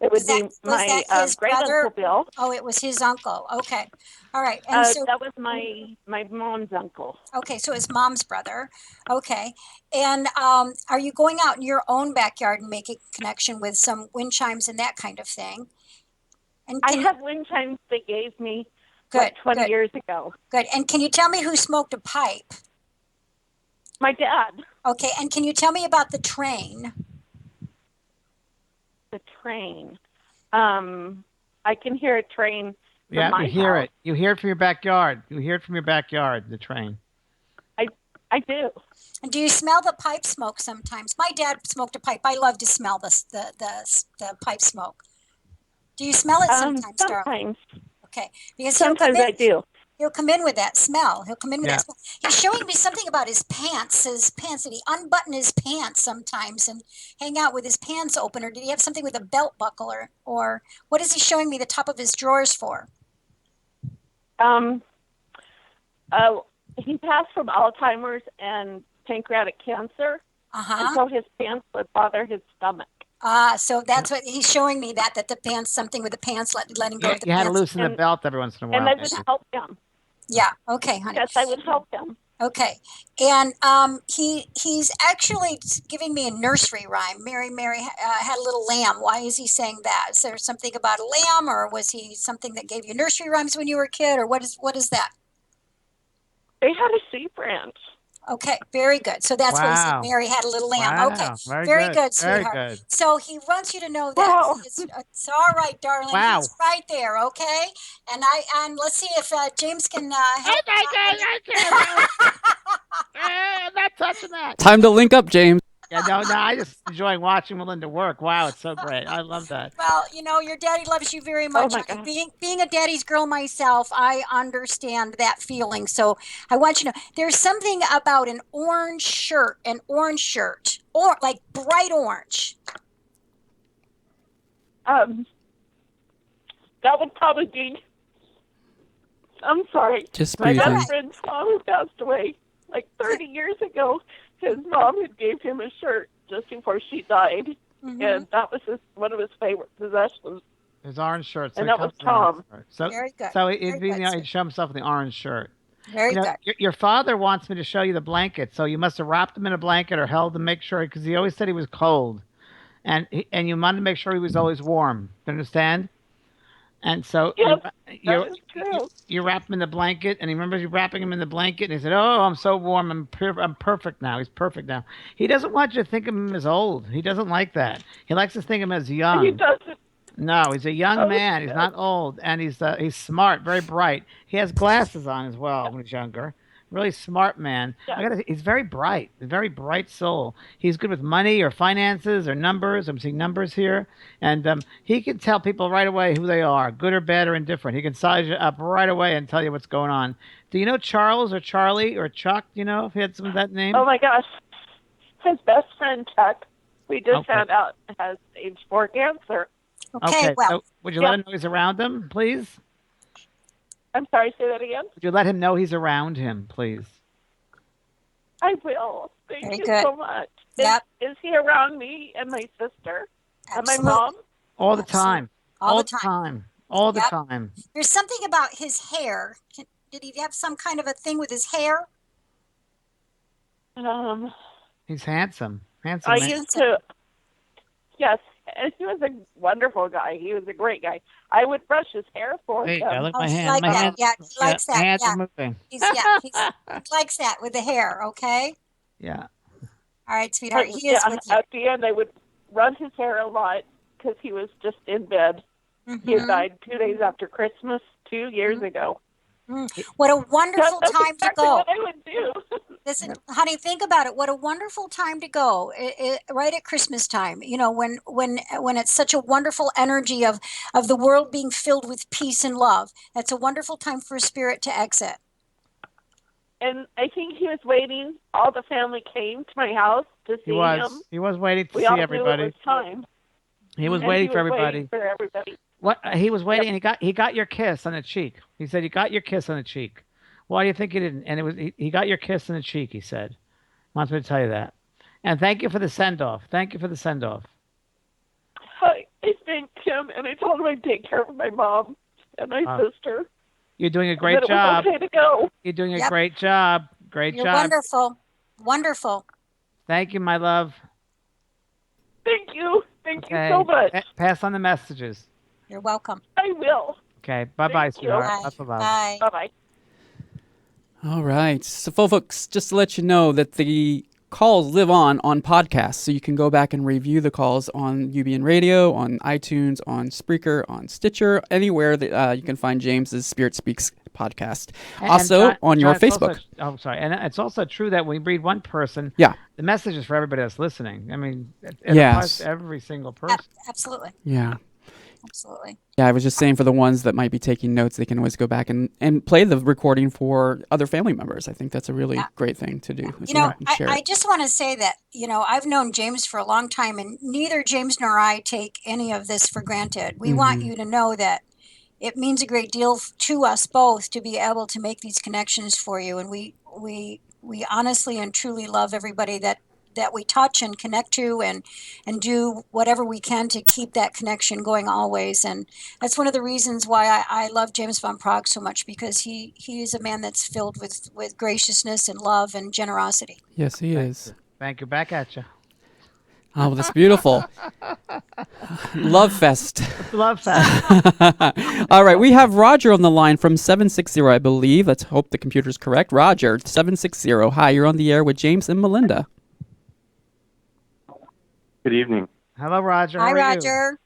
M: It would be my great Uncle Bill.
E: Oh, it was his uncle. Okay. All right. And so
M: that was my mom's uncle.
E: Okay, so it's mom's brother. Okay. And are you going out in your own backyard and making a connection with some wind chimes and that kind of thing? And
M: I have wind chimes they gave me 20 years ago.
E: Good. And can you tell me who smoked a pipe?
M: My dad.
E: Okay. And can you tell me about the train?
M: The train. I can hear a train.
C: Yeah, you hear it. You hear it from your backyard. You hear it from your backyard, the train.
M: I do.
E: And do you smell the pipe smoke sometimes? My dad smoked a pipe. I love to smell the pipe smoke. Do you smell it sometimes, darling?
M: Sometimes.
E: Okay. Because
M: sometimes I do.
E: He'll come in with that smell. He'll come in with that smell. He's showing me something about his pants, that he unbuttoned his pants sometimes and hang out with his pants open, or did he have something with a belt buckle, or what is he showing me the top of his drawers for?
M: He passed from Alzheimer's and pancreatic cancer, and so his pants would bother his stomach.
E: So that's what he's showing me, that the pants, something with the pants, letting go of the pants.
C: You had to loosen the belt every once in a while.
M: And I would help him.
E: Yeah. Okay, honey.
M: Yes, I would help him.
E: Okay. And he's actually giving me a nursery rhyme. Mary had a little lamb. Why is he saying that? Is there something about a lamb, or was he something that gave you nursery rhymes when you were a kid, or what is that?
M: They had a sheep ranch.
E: Okay, very good. So that's what he said. Mary had a little lamb.
C: Wow,
E: okay,
C: very
E: good, sweetheart.
C: Very good.
E: So he wants you to know that it's all right, darling.
C: Wow.
E: He's right there. Okay, and let's see if James can help.
C: I'm not touching that.
D: Time to link up, James.
C: Yeah, no, I just enjoy watching Melinda work. Wow, it's so great. I love that.
E: Well, your daddy loves you very much.
M: Oh my God.
E: Being a daddy's girl myself, I understand that feeling. So I want you to know there's something about an orange shirt, or like bright orange.
M: That would probably be. I'm sorry.
D: Just
M: my
D: breathing.
M: best friend's mom who passed away like 30 years ago. His mom had gave him a shirt just before she died, and that was one of his favorite possessions.
C: His orange shirt.
M: And that was Tom.
C: So,
E: very good.
C: So he'd show himself in the orange shirt.
E: Very good.
C: Your father wants me to show you the blanket, so you must have wrapped him in a blanket or held him, make sure, because he always said he was cold, and you wanted to make sure he was always warm. You understand? And so you wrap him in the blanket, and he remembers you wrapping him in the blanket, and he said, "Oh, I'm so warm. I'm perfect now. He's perfect now." He doesn't want you to think of him as old. He doesn't like that. He likes to think of him as young.
M: He doesn't.
C: No, he's a young man. He's not old, and he's smart, very bright. He has glasses on as well when he's younger. Really smart man.
M: Yeah.
C: He's very bright, a very bright soul. He's good with money or finances or numbers. I'm seeing numbers here. And he can tell people right away who they are, good or bad or indifferent. He can size you up right away and tell you what's going on. Do you know Charles or Charlie or Chuck? Do you know if he had some of that name?
M: Oh, my gosh. His best friend, Chuck, we just found out has stage 4 cancer.
E: Okay, well.
C: So would you let him know he's around him, please?
M: I'm sorry, say that again?
C: Would you let him know he's around him, please?
M: I will. Thank you
E: good.
M: so much.
E: Yep.
M: Is he around me and my sister and my
E: Absolutely.
M: mom?
C: All the time.
E: All the time.
C: All the
E: Yep.
C: time.
E: There's something about his hair. Did he have some kind of a thing with his hair?
C: He's handsome. Handsome
M: I
C: man.
M: used to, yes, and he was a wonderful guy. He was a great guy. I would brush his hair for
C: There you go.
M: him.
C: Look,
E: Oh,
C: my
E: he
C: hand.
E: liked
C: My
E: that.
C: hand.
E: Yeah, he likes
C: My
E: that.
C: hands
E: Yeah.
C: are moving.
E: He likes that with the hair, okay?
C: Yeah.
E: All right, sweetheart. He is with you.
M: At the end, I would run his hair a lot because he was just in bed. He had died 2 days after Christmas 2 years ago.
E: What a wonderful
M: That's
E: time
M: exactly
E: to go.
M: what I would do.
E: Listen, honey, think about it. What a wonderful time to go. Right at Christmas time, when it's such a wonderful energy of the world being filled with peace and love. That's a wonderful time for a spirit to exit.
M: And I think he was waiting. All the family came to my house to see him.
C: He was waiting to
M: We
C: see
M: all
C: everybody.
M: knew it was time.
C: He was
M: And
C: waiting
M: he
C: for
M: was
C: everybody.
M: waiting for everybody.
C: What he was waiting, and he got your kiss on the cheek. He said, "You got your kiss on the cheek." Why do you think he didn't? And it was he got your kiss on the cheek. He said, "Wants me to tell you that." And thank you for the send off. Thank you for the send off.
M: I thanked him, and I told him I'd take care of my mom and my sister.
C: You're doing a great
M: That
C: job.
M: It was okay to go.
C: You're doing a great job. Great
E: You're
C: job.
E: wonderful. Wonderful.
C: Thank you, my love.
M: Thank you. Thank you so much.
C: Pass on the messages.
E: You're welcome.
M: I will.
C: Okay. Bye-bye,
M: Thank you.
C: sweetheart. Lots of love.
E: Bye.
M: Bye-bye.
D: All right. So, folks, just to let you know that the calls live on podcasts. So you can go back and review the calls on UBN Radio, on iTunes, on Spreaker, on Stitcher, anywhere that you can find James's Spirit Speaks podcast. Also, on your Facebook.
C: And it's also true that when we read one person,
D: the
C: message is for everybody that's listening. I mean, it
D: Yes.
C: applies to every single person.
E: Absolutely.
D: Yeah.
E: Absolutely.
D: Yeah, I was just saying for the ones that might be taking notes, they can always go back and play the recording for other family members. I think that's a really great thing to do.
E: I just want to say that, I've known James for a long time, and neither James nor I take any of this for granted. We want you to know that it means a great deal to us both to be able to make these connections for you. And we honestly and truly love everybody that we touch and connect to, and do whatever we can to keep that connection going always. And that's one of the reasons why I love James Van Praagh so much, because he is a man that's filled with graciousness and love and generosity.
D: Yes, he is.
C: Thank you. Back at you.
D: Oh, that's beautiful. Love fest.
C: Love fest.
D: All right, we have Roger on the line from 760, I believe. Let's hope the computer's correct. Roger, 760. Hi, you're on the air with James and Melinda.
N: Good evening.
C: Hello, Roger.
E: Hi,
C: How are
E: Roger.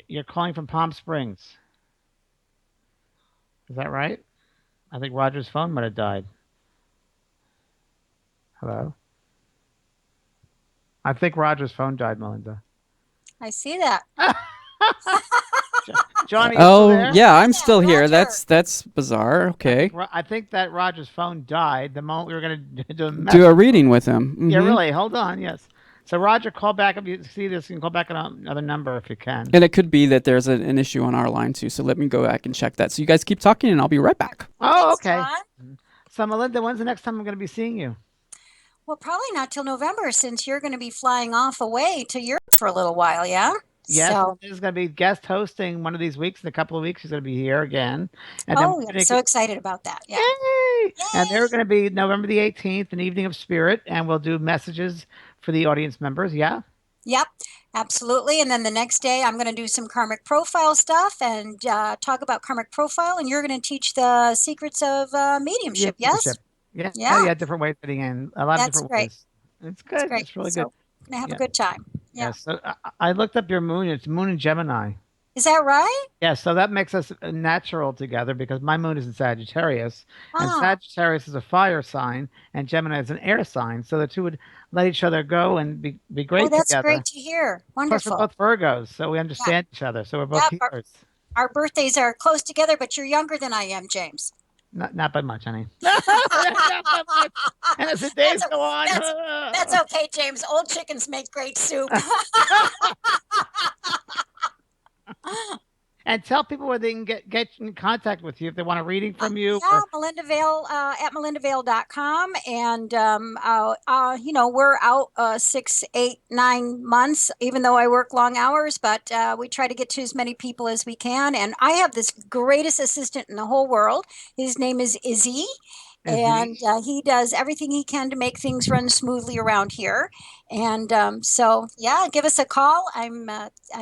C: You're calling from Palm Springs. Is that right? I think Roger's phone might have died. Hello? I think Roger's phone died, Melinda.
E: I see that.
C: Johnny,
D: yeah, I'm still here. That's bizarre. Okay.
C: I think that Roger's phone died the moment we were going to
D: do a reading with him. Mm-hmm.
C: Yeah, really. Hold on. Yes. So Roger, call back if you see this. You can call back on another number if you can.
D: And it could be that there's an issue on our line too. So let me go back and check that. So you guys keep talking, and I'll be right back.
C: Oh, okay. So Melinda, when's the next time I'm going to be seeing you?
E: Well, probably not till November, since you're going to be flying off away to Europe for a little while, yeah?
C: Yes,
E: So,
C: she's going to be guest hosting one of these weeks. In a couple of weeks, she's going to be here again. And
E: I'm so excited about that. Yeah.
C: Yay! And they're going to be November the 18th, an evening of spirit, and we'll do messages for the audience members. Yeah?
E: Yep, absolutely. And then the next day, I'm going to do some karmic profile stuff and talk about karmic profile, and you're going to teach the secrets of mediumship, yes?
C: Yeah, different ways of getting in. A lot of different
E: great.
C: ways. It's good.
E: Great.
C: It's really
E: So,
C: good.
E: going to have a good time. Yeah.
C: So I looked up your moon. It's moon in Gemini.
E: Is that right?
C: Yeah, so that makes us natural together because my moon is in Sagittarius, and
E: Oh.
C: Sagittarius is a fire sign, and Gemini is an air sign. So the two would let each other go and be great
E: Oh, that's
C: together.
E: great to hear.
C: Plus,
E: Wonderful.
C: we're both Virgos, so we understand each other. So we're both healers.
E: Our birthdays are close together, but you're younger than I am, James.
C: Not by much, honey. And as the days go on.
E: That's okay, James. Old chickens make great soup.
C: And tell people where they can get in contact with you if they want a reading from you.
E: Yeah, Melinda Vale at melindavale.com. And, we're out 6, 8, 9 months, even though I work long hours, but we try to get to as many people as we can. And I have this greatest assistant in the whole world. His name is Izzy. And he does everything he can to make things run smoothly around here. And so, yeah, give us a call. I'm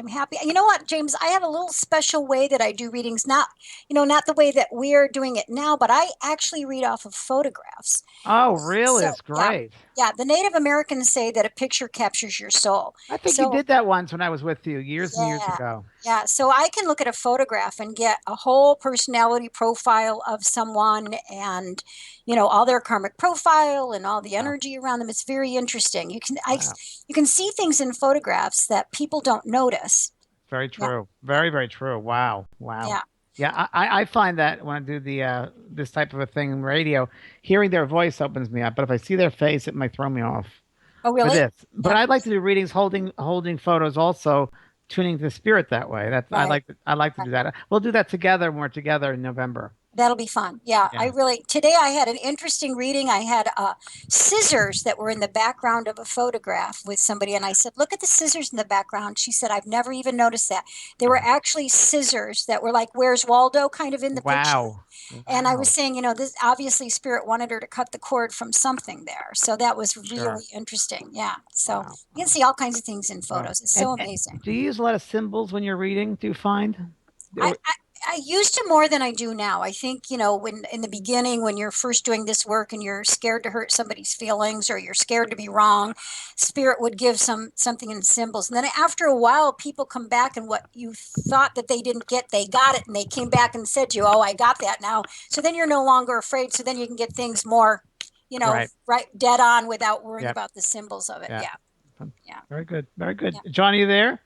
E: happy. You know what, James? I have a little special way that I do readings. Not the way that we're doing it now, but I actually read off of photographs.
C: Oh, really?
E: So,
C: That's great.
E: yeah. The Native Americans say that a picture captures your soul.
C: I think
E: So,
C: you did that once when I was with you years and years
E: yeah.
C: ago.
E: Yeah, so I can look at a photograph and get a whole personality profile of someone and, all their karmic profile and all the energy around them. It's very interesting. You can see things in photographs that people don't notice.
C: Very true. Very, very true. Wow. Wow.
E: Yeah.
C: Yeah, I find that when I do the this type of a thing in radio, hearing their voice opens me up. But if I see their face, it might throw me off.
E: Oh, really?
C: For this. But I'd like to do readings holding photos also, tuning to spirit that way. That's
E: Right.
C: I like to do that. We'll do that together when we're together in November.
E: That'll be fun. Yeah, today I had an interesting reading. I had scissors that were in the background of a photograph with somebody, and I said, "Look at the scissors in the background." She said, "I've never even noticed that." They were actually scissors that were like "Where's Waldo" kind of in the picture. And I was saying, this obviously spirit wanted her to cut the cord from something there. So that was really interesting. Yeah. So you can see all kinds of things in photos. It's so amazing.
C: Do you use a lot of symbols when you're reading? Do you find?
E: I used to more than I do now. I think, when in the beginning, when you're first doing this work and you're scared to hurt somebody's feelings or you're scared to be wrong, spirit would give something in symbols. And then after a while, people come back and what you thought that they didn't get, they got it. And they came back and said to you, "Oh, I got that now." So then you're no longer afraid. So then you can get things more, right dead on without worrying about the symbols of it. Yeah.
C: Very good. Very good. John, are you there?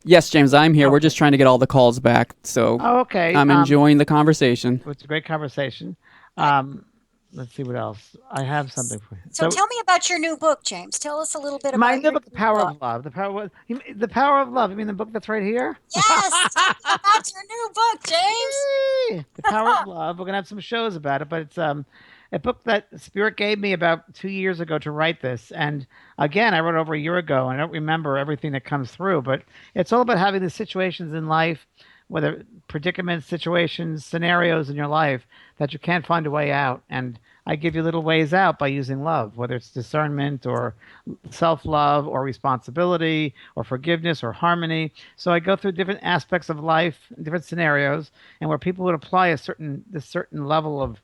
D: Yes, James, I'm here. We're just trying to get all the calls back. So
C: okay.
D: I'm enjoying the conversation.
C: It's a great conversation. Let's see what else. I have something for you.
E: So tell me about your new book, James. Tell us a little bit about
C: my new book, The Power of Love. The Power of Love. You mean the book that's right here?
E: Yes. Tell me about your new book, James.
C: The Power of Love. We're gonna have some shows about it, but it's a book that Spirit gave me about 2 years ago to write this. And again, I wrote it over a year ago, and I don't remember everything that comes through, but it's all about having the situations in life, whether predicaments, situations, scenarios in your life that you can't find a way out. And I give you little ways out by using love, whether it's discernment or self-love or responsibility or forgiveness or harmony. So I go through different aspects of life, different scenarios, and where people would apply a certain level of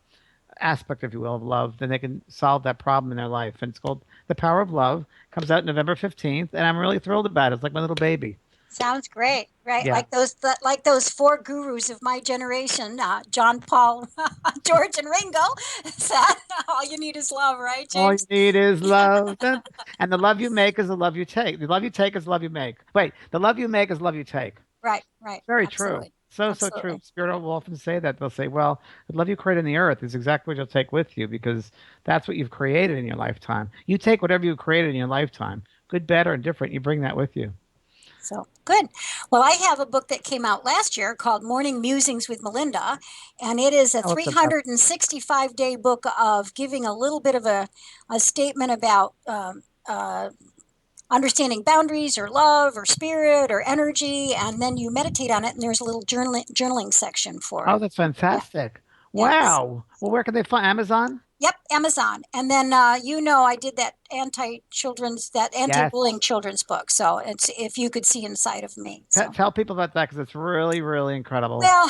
C: aspect, if you will, of love, then they can solve that problem in their life. And it's called The Power of Love. Comes out November 15th, and I'm really thrilled about it. It's like my little baby.
E: Sounds great, right?
C: Yeah.
E: Like those four gurus of my generation, John, Paul, George, and Ringo. Said, all you need is love, right, James?
C: All you need is love. And the love you make is the love you take. The love you take is the love you make. Wait, the love you make is the love you take.
E: Right.
C: Very
E: Absolutely.
C: true. So true. Spirit will often say that. They'll say, well, the love you create in the earth is exactly what you'll take with you because that's what you've created in your lifetime. You take whatever you created in your lifetime, good, bad, or indifferent, you bring that with you.
E: So good. Well, I have a book that came out last year called Morning Musings with Melinda, and it is a 365-day book of giving a little bit of a statement about understanding boundaries or love or spirit or energy, and then you meditate on it, and there's a little journaling section for it.
C: Oh, that's fantastic. Yeah. Wow. Yes. Well, where can they find Amazon?
E: Yep, Amazon. And then, I did that anti-bullying children's book. So it's if you could see inside of me. So.
C: Tell people about that because it's really, really incredible.
E: Well,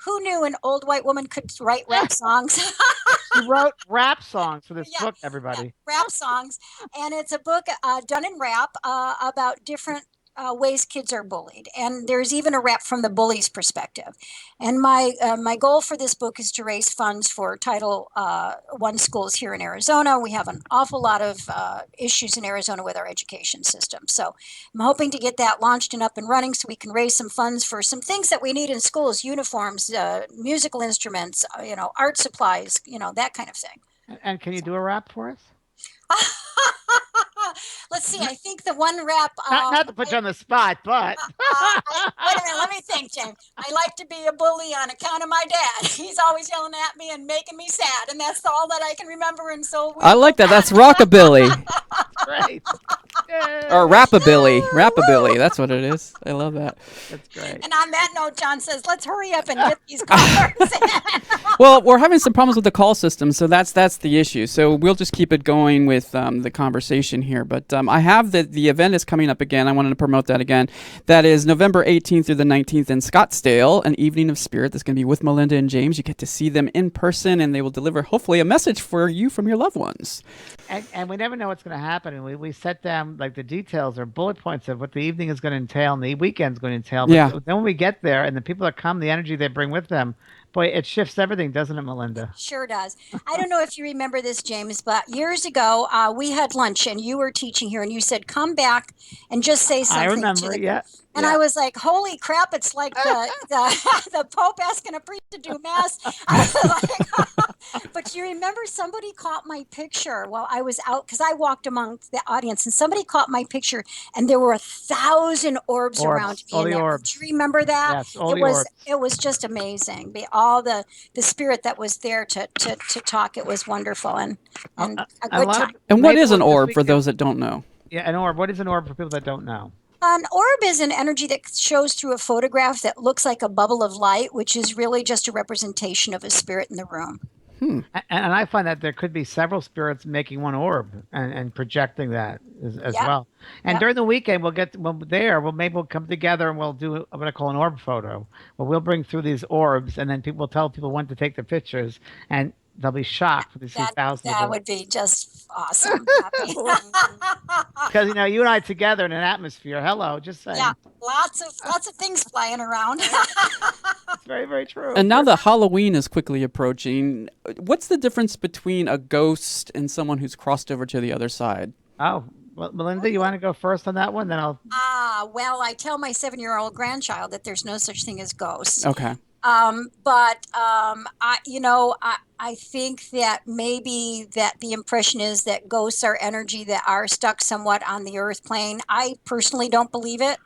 E: who knew an old white woman could write rap songs?
C: She wrote rap songs for this book, everybody.
E: Rap songs. And it's a book done in rap about different ways kids are bullied, and there's even a rap from the bully's perspective. And my goal for this book is to raise funds for Title I schools here in Arizona. We have an awful lot of issues in Arizona with our education system, so I'm hoping to get that launched and up and running so we can raise some funds for some things that we need in schools: uniforms, musical instruments, art supplies, that kind of thing.
C: And can you do a rap for us?
E: Let's see. I think the one rap.
C: Not to put you on the spot, but.
E: Wait a minute. Let me think, James. I like to be a bully on account of my dad. He's always yelling at me and making me sad, and that's all that I can remember. And so.
D: I like that. That's rockabilly.
C: Great.
D: Or rapabilly. That's what it is. I love that.
C: That's great.
E: And on that note, John says, let's hurry up and get these callers in.
D: Well, we're having some problems with the call system, so that's the issue. So we'll just keep it going with the conversation here. But I have the event is coming up again. I wanted to promote that again. That is November 18th through the 19th in Scottsdale, an evening of spirit that's going to be with Melinda and James. You get to see them in person, and they will deliver, hopefully, a message for you from your loved ones.
C: And we never know what's going to happen. And we set down like the details or bullet points of what the evening is going to entail and the weekend's going to entail. But then when we get there and the people that come, the energy they bring with them, boy, it shifts everything, doesn't it, Melinda?
E: Sure does. I don't know if you remember this, James, but years ago, we had lunch and you were teaching here and you said, come back and just say something.
C: I remember, yeah.
E: And I was like, holy crap, it's like the Pope asking a priest to do Mass. I was like, but you remember somebody caught my picture while I was out, because I walked among the audience, and somebody caught my picture, and there were 1,000 orbs around me.
C: All the orbs.
E: Do you remember that?
C: Yes, all the orbs.
E: It was just amazing. All the spirit that was there to talk, it was wonderful and a good time.
D: And what is an orb for those that don't know?
C: Yeah, an orb. What is an orb for people that don't know?
E: An orb is an energy that shows through a photograph that looks like a bubble of light, which is really just a representation of a spirit in the room.
C: And I find that there could be several spirits making one orb and projecting that as well. And during the weekend, maybe we'll come together and we'll do what I call an orb photo. Well, we'll bring through these orbs, and then we'll tell people when to take the pictures, and they'll be shocked for these thousands.
E: That would be just awesome.
C: Because you and I together in an atmosphere. Hello, just saying.
E: Yeah, lots of things flying around.
C: It's very, very true.
D: And now that Halloween is quickly approaching, what's the difference between a ghost and someone who's crossed over to the other side?
C: Oh, well, Melinda, you want to go first on that one? Then I'll.
E: Well, I tell my 7-year-old grandchild that there's no such thing as ghosts.
D: Okay.
E: I think that maybe that the impression is that ghosts are energy that are stuck somewhat on the earth plane. I personally don't believe it.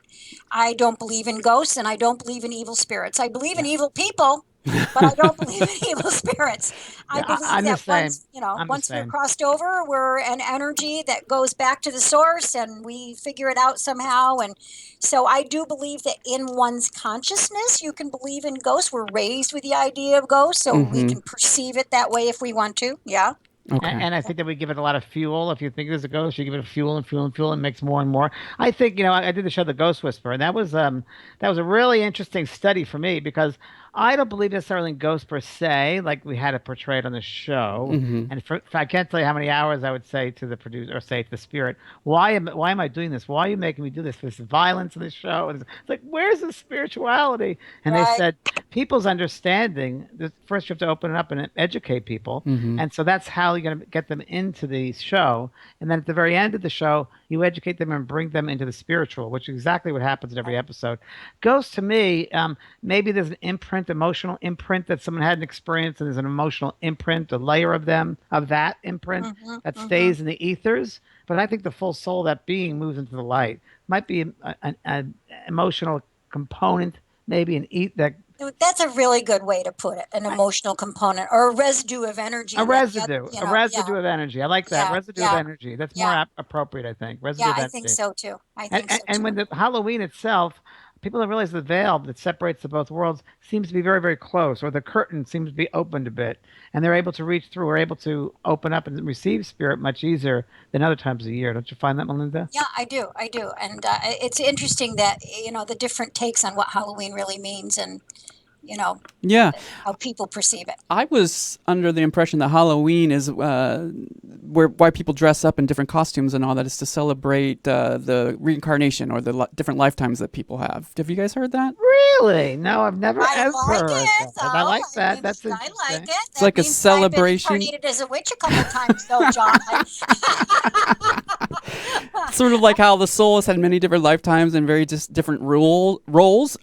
E: I don't believe in ghosts, and I don't believe in evil spirits. I believe in evil people, but I don't believe in evil spirits. I believe that once we're crossed over, we're an energy that goes back to the source, and we figure it out somehow. And so I do believe that in one's consciousness, you can believe in ghosts. We're raised with the idea of ghosts, so we can perceive it that way if we want to. Yeah.
D: Okay.
C: And I think that we give it a lot of fuel. If you think there's a ghost, you give it fuel and fuel and fuel, and it makes more and more. I think, I did the show The Ghost Whisperer, and that was a really interesting study for me, because I don't believe necessarily in ghosts per se, like we had it portrayed on the show. And if I can't tell you how many hours I would say to the producer or say to the spirit, why am I doing this? Why are you making me do this? There's violence in this show. And it's like, where's the spirituality? And they said, people's understanding, first you have to open it up and educate people. And so that's how you're going to get them into the show. And then at the very end of the show, you educate them and bring them into the spiritual, which is exactly what happens in every episode. Ghosts, to me, maybe there's an emotional imprint that someone had an experience, and there's an emotional imprint, a layer of that imprint that stays in the ethers. But I think the full soul of that being moves into the light. Might be an emotional component, maybe
E: That's a really good way to put it, an emotional component or a residue of energy.
C: A residue of energy. I like that. Residue of energy. That's more appropriate, I think. Residue of energy.
E: I think so too.
C: And when the Halloween itself, people don't realize the veil that separates the both worlds seems to be very, very close, or the curtain seems to be opened a bit, and they're able to reach through, or able to open up and receive spirit much easier than other times of the year. Don't you find that, Melinda?
E: Yeah, I do. And it's interesting that, the different takes on what Halloween really means, and how people perceive it.
D: I was under the impression that Halloween is why people dress up in different costumes and all that is to celebrate the reincarnation or the different lifetimes that people have. Have you guys heard that?
C: Really? No, I've never ever heard that. I like that. That's interesting.
E: I like it.
D: It's like a celebration.
E: I've been incarnated as a witch a couple times, though, John.
D: Sort of like how the soul has had many different lifetimes and very just different roles, roles.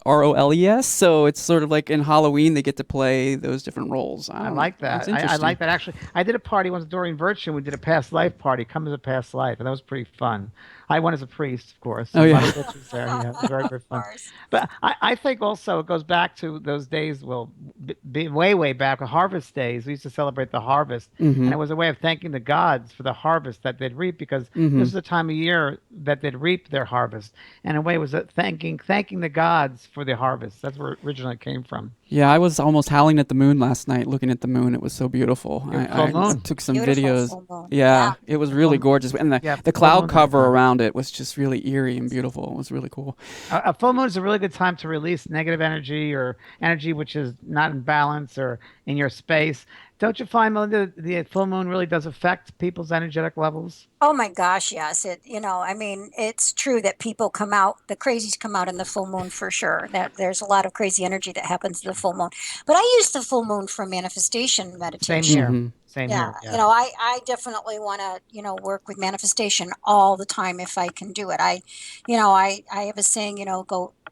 D: So it's sort of like in Halloween they get to play those different roles.
C: I like that. I like that. Actually, I did a party once during Virtue. We did a past life party. Come as a past life, and that was pretty fun. I went as a priest, of course.
D: Oh, yeah.
C: A lot of bitches there. Yeah, it was very, very fun. But I think also it goes back to those days, way, way back, harvest days. We used to celebrate the harvest. And it was a way of thanking the gods for the harvest that they'd reap, because this is the time of year year that they'd reap their harvest. And in a way, it was thanking the gods for the harvest. That's where it originally came from.
D: Yeah, I was almost howling at the moon last night, looking at the moon. It was so beautiful.
C: Full moon.
D: Took some
E: Beautiful
D: videos.
E: full moon.
D: Yeah, it was really gorgeous. And the
C: full
D: cloud
C: moon
D: cover
C: nighttime.
D: around it was just really eerie and beautiful. It was really cool.
C: A full moon is a really good time to release negative energy or energy which is not in balance or in your space. Don't you find, Melinda, the full moon really does affect people's energetic levels?
E: Oh my gosh, yes. I mean, it's true that people come out, the crazies come out in the full moon for sure. That there's a lot of crazy energy that happens in the full moon. But I use the full moon for manifestation meditation.
C: Same here.
D: Mhm.
C: Same
E: Yeah,
C: here.
E: I definitely want to, work with manifestation all the time if I can do it. I have a saying,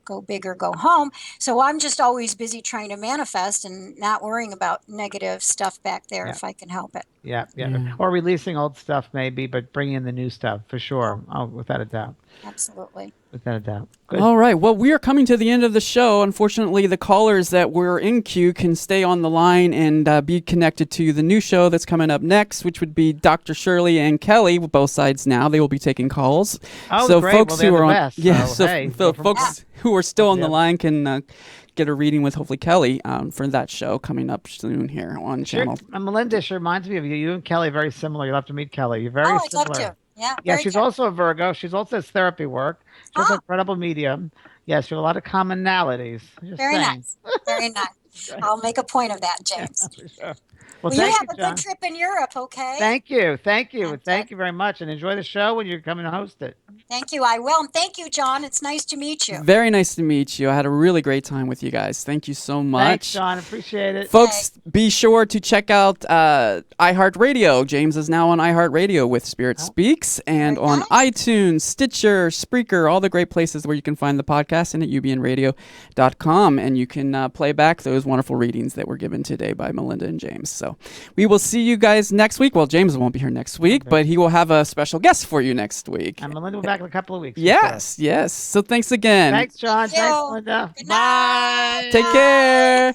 E: go big or go home. So I'm just always busy trying to manifest and not worrying about negative stuff back there if I can help it.
C: Yeah.
D: Yeah.
C: Or releasing old stuff maybe, but bringing in the new stuff for sure. Oh, without a doubt.
E: Absolutely.
C: Without a doubt. Good.
D: All right. Well, we are coming to the end of the show. Unfortunately, the callers that were in queue can stay on the line and be connected to the new show that's coming up next, which would be Dr. Shirley and Kelly, both sides now. They will be taking calls.
C: Oh,
D: so
C: great.
D: folks
C: Well, they're
D: who
C: the
D: are on,
C: best.
D: yeah,
C: So,
D: so
C: hey,
D: so folks who are still on the
C: Yeah.
D: line can get a reading with hopefully Kelly for that show coming up soon here on channel.
C: Melinda, she reminds me of you. You and Kelly are very similar. You'll have to meet Kelly. You're very
E: I'd
C: similar.
E: love to. Yeah.
C: Yeah,
E: very
C: she's
E: good.
C: also a Virgo. She's also does therapy work. She's also an incredible medium. Yes, you have a lot of commonalities. Just
E: Very
C: saying.
E: nice. Very nice. I'll make a point of that, James.
C: For sure. Well,
E: Well, you
C: thank
E: have
C: you,
E: a
C: John.
E: good trip in Europe, okay?
C: Thank you. Thank you very much. And enjoy the show when you're coming to host it.
E: Thank you. I will. And thank you, John. It's nice to meet you.
D: Very nice to meet you. I had a really great time with you guys. Thank you so much.
C: Thanks, John. Appreciate it.
D: Folks, be sure to check out iHeartRadio. James is now on iHeartRadio with Spirit Speaks and on iTunes, Stitcher, Spreaker, all the great places where you can find the podcast and at ubnradio.com. And you can play back those wonderful readings that were given today by Melinda and James. So we will see you guys next week. Well, James won't be here next week, but he will have a special guest for you next week.
C: And Melinda will be back in a couple of weeks. for
D: Yes, yes. So thanks again.
C: sure. Thanks, John.
E: Thank you.
C: Thanks, Melinda.
E: Good
C: Bye.
D: Take care.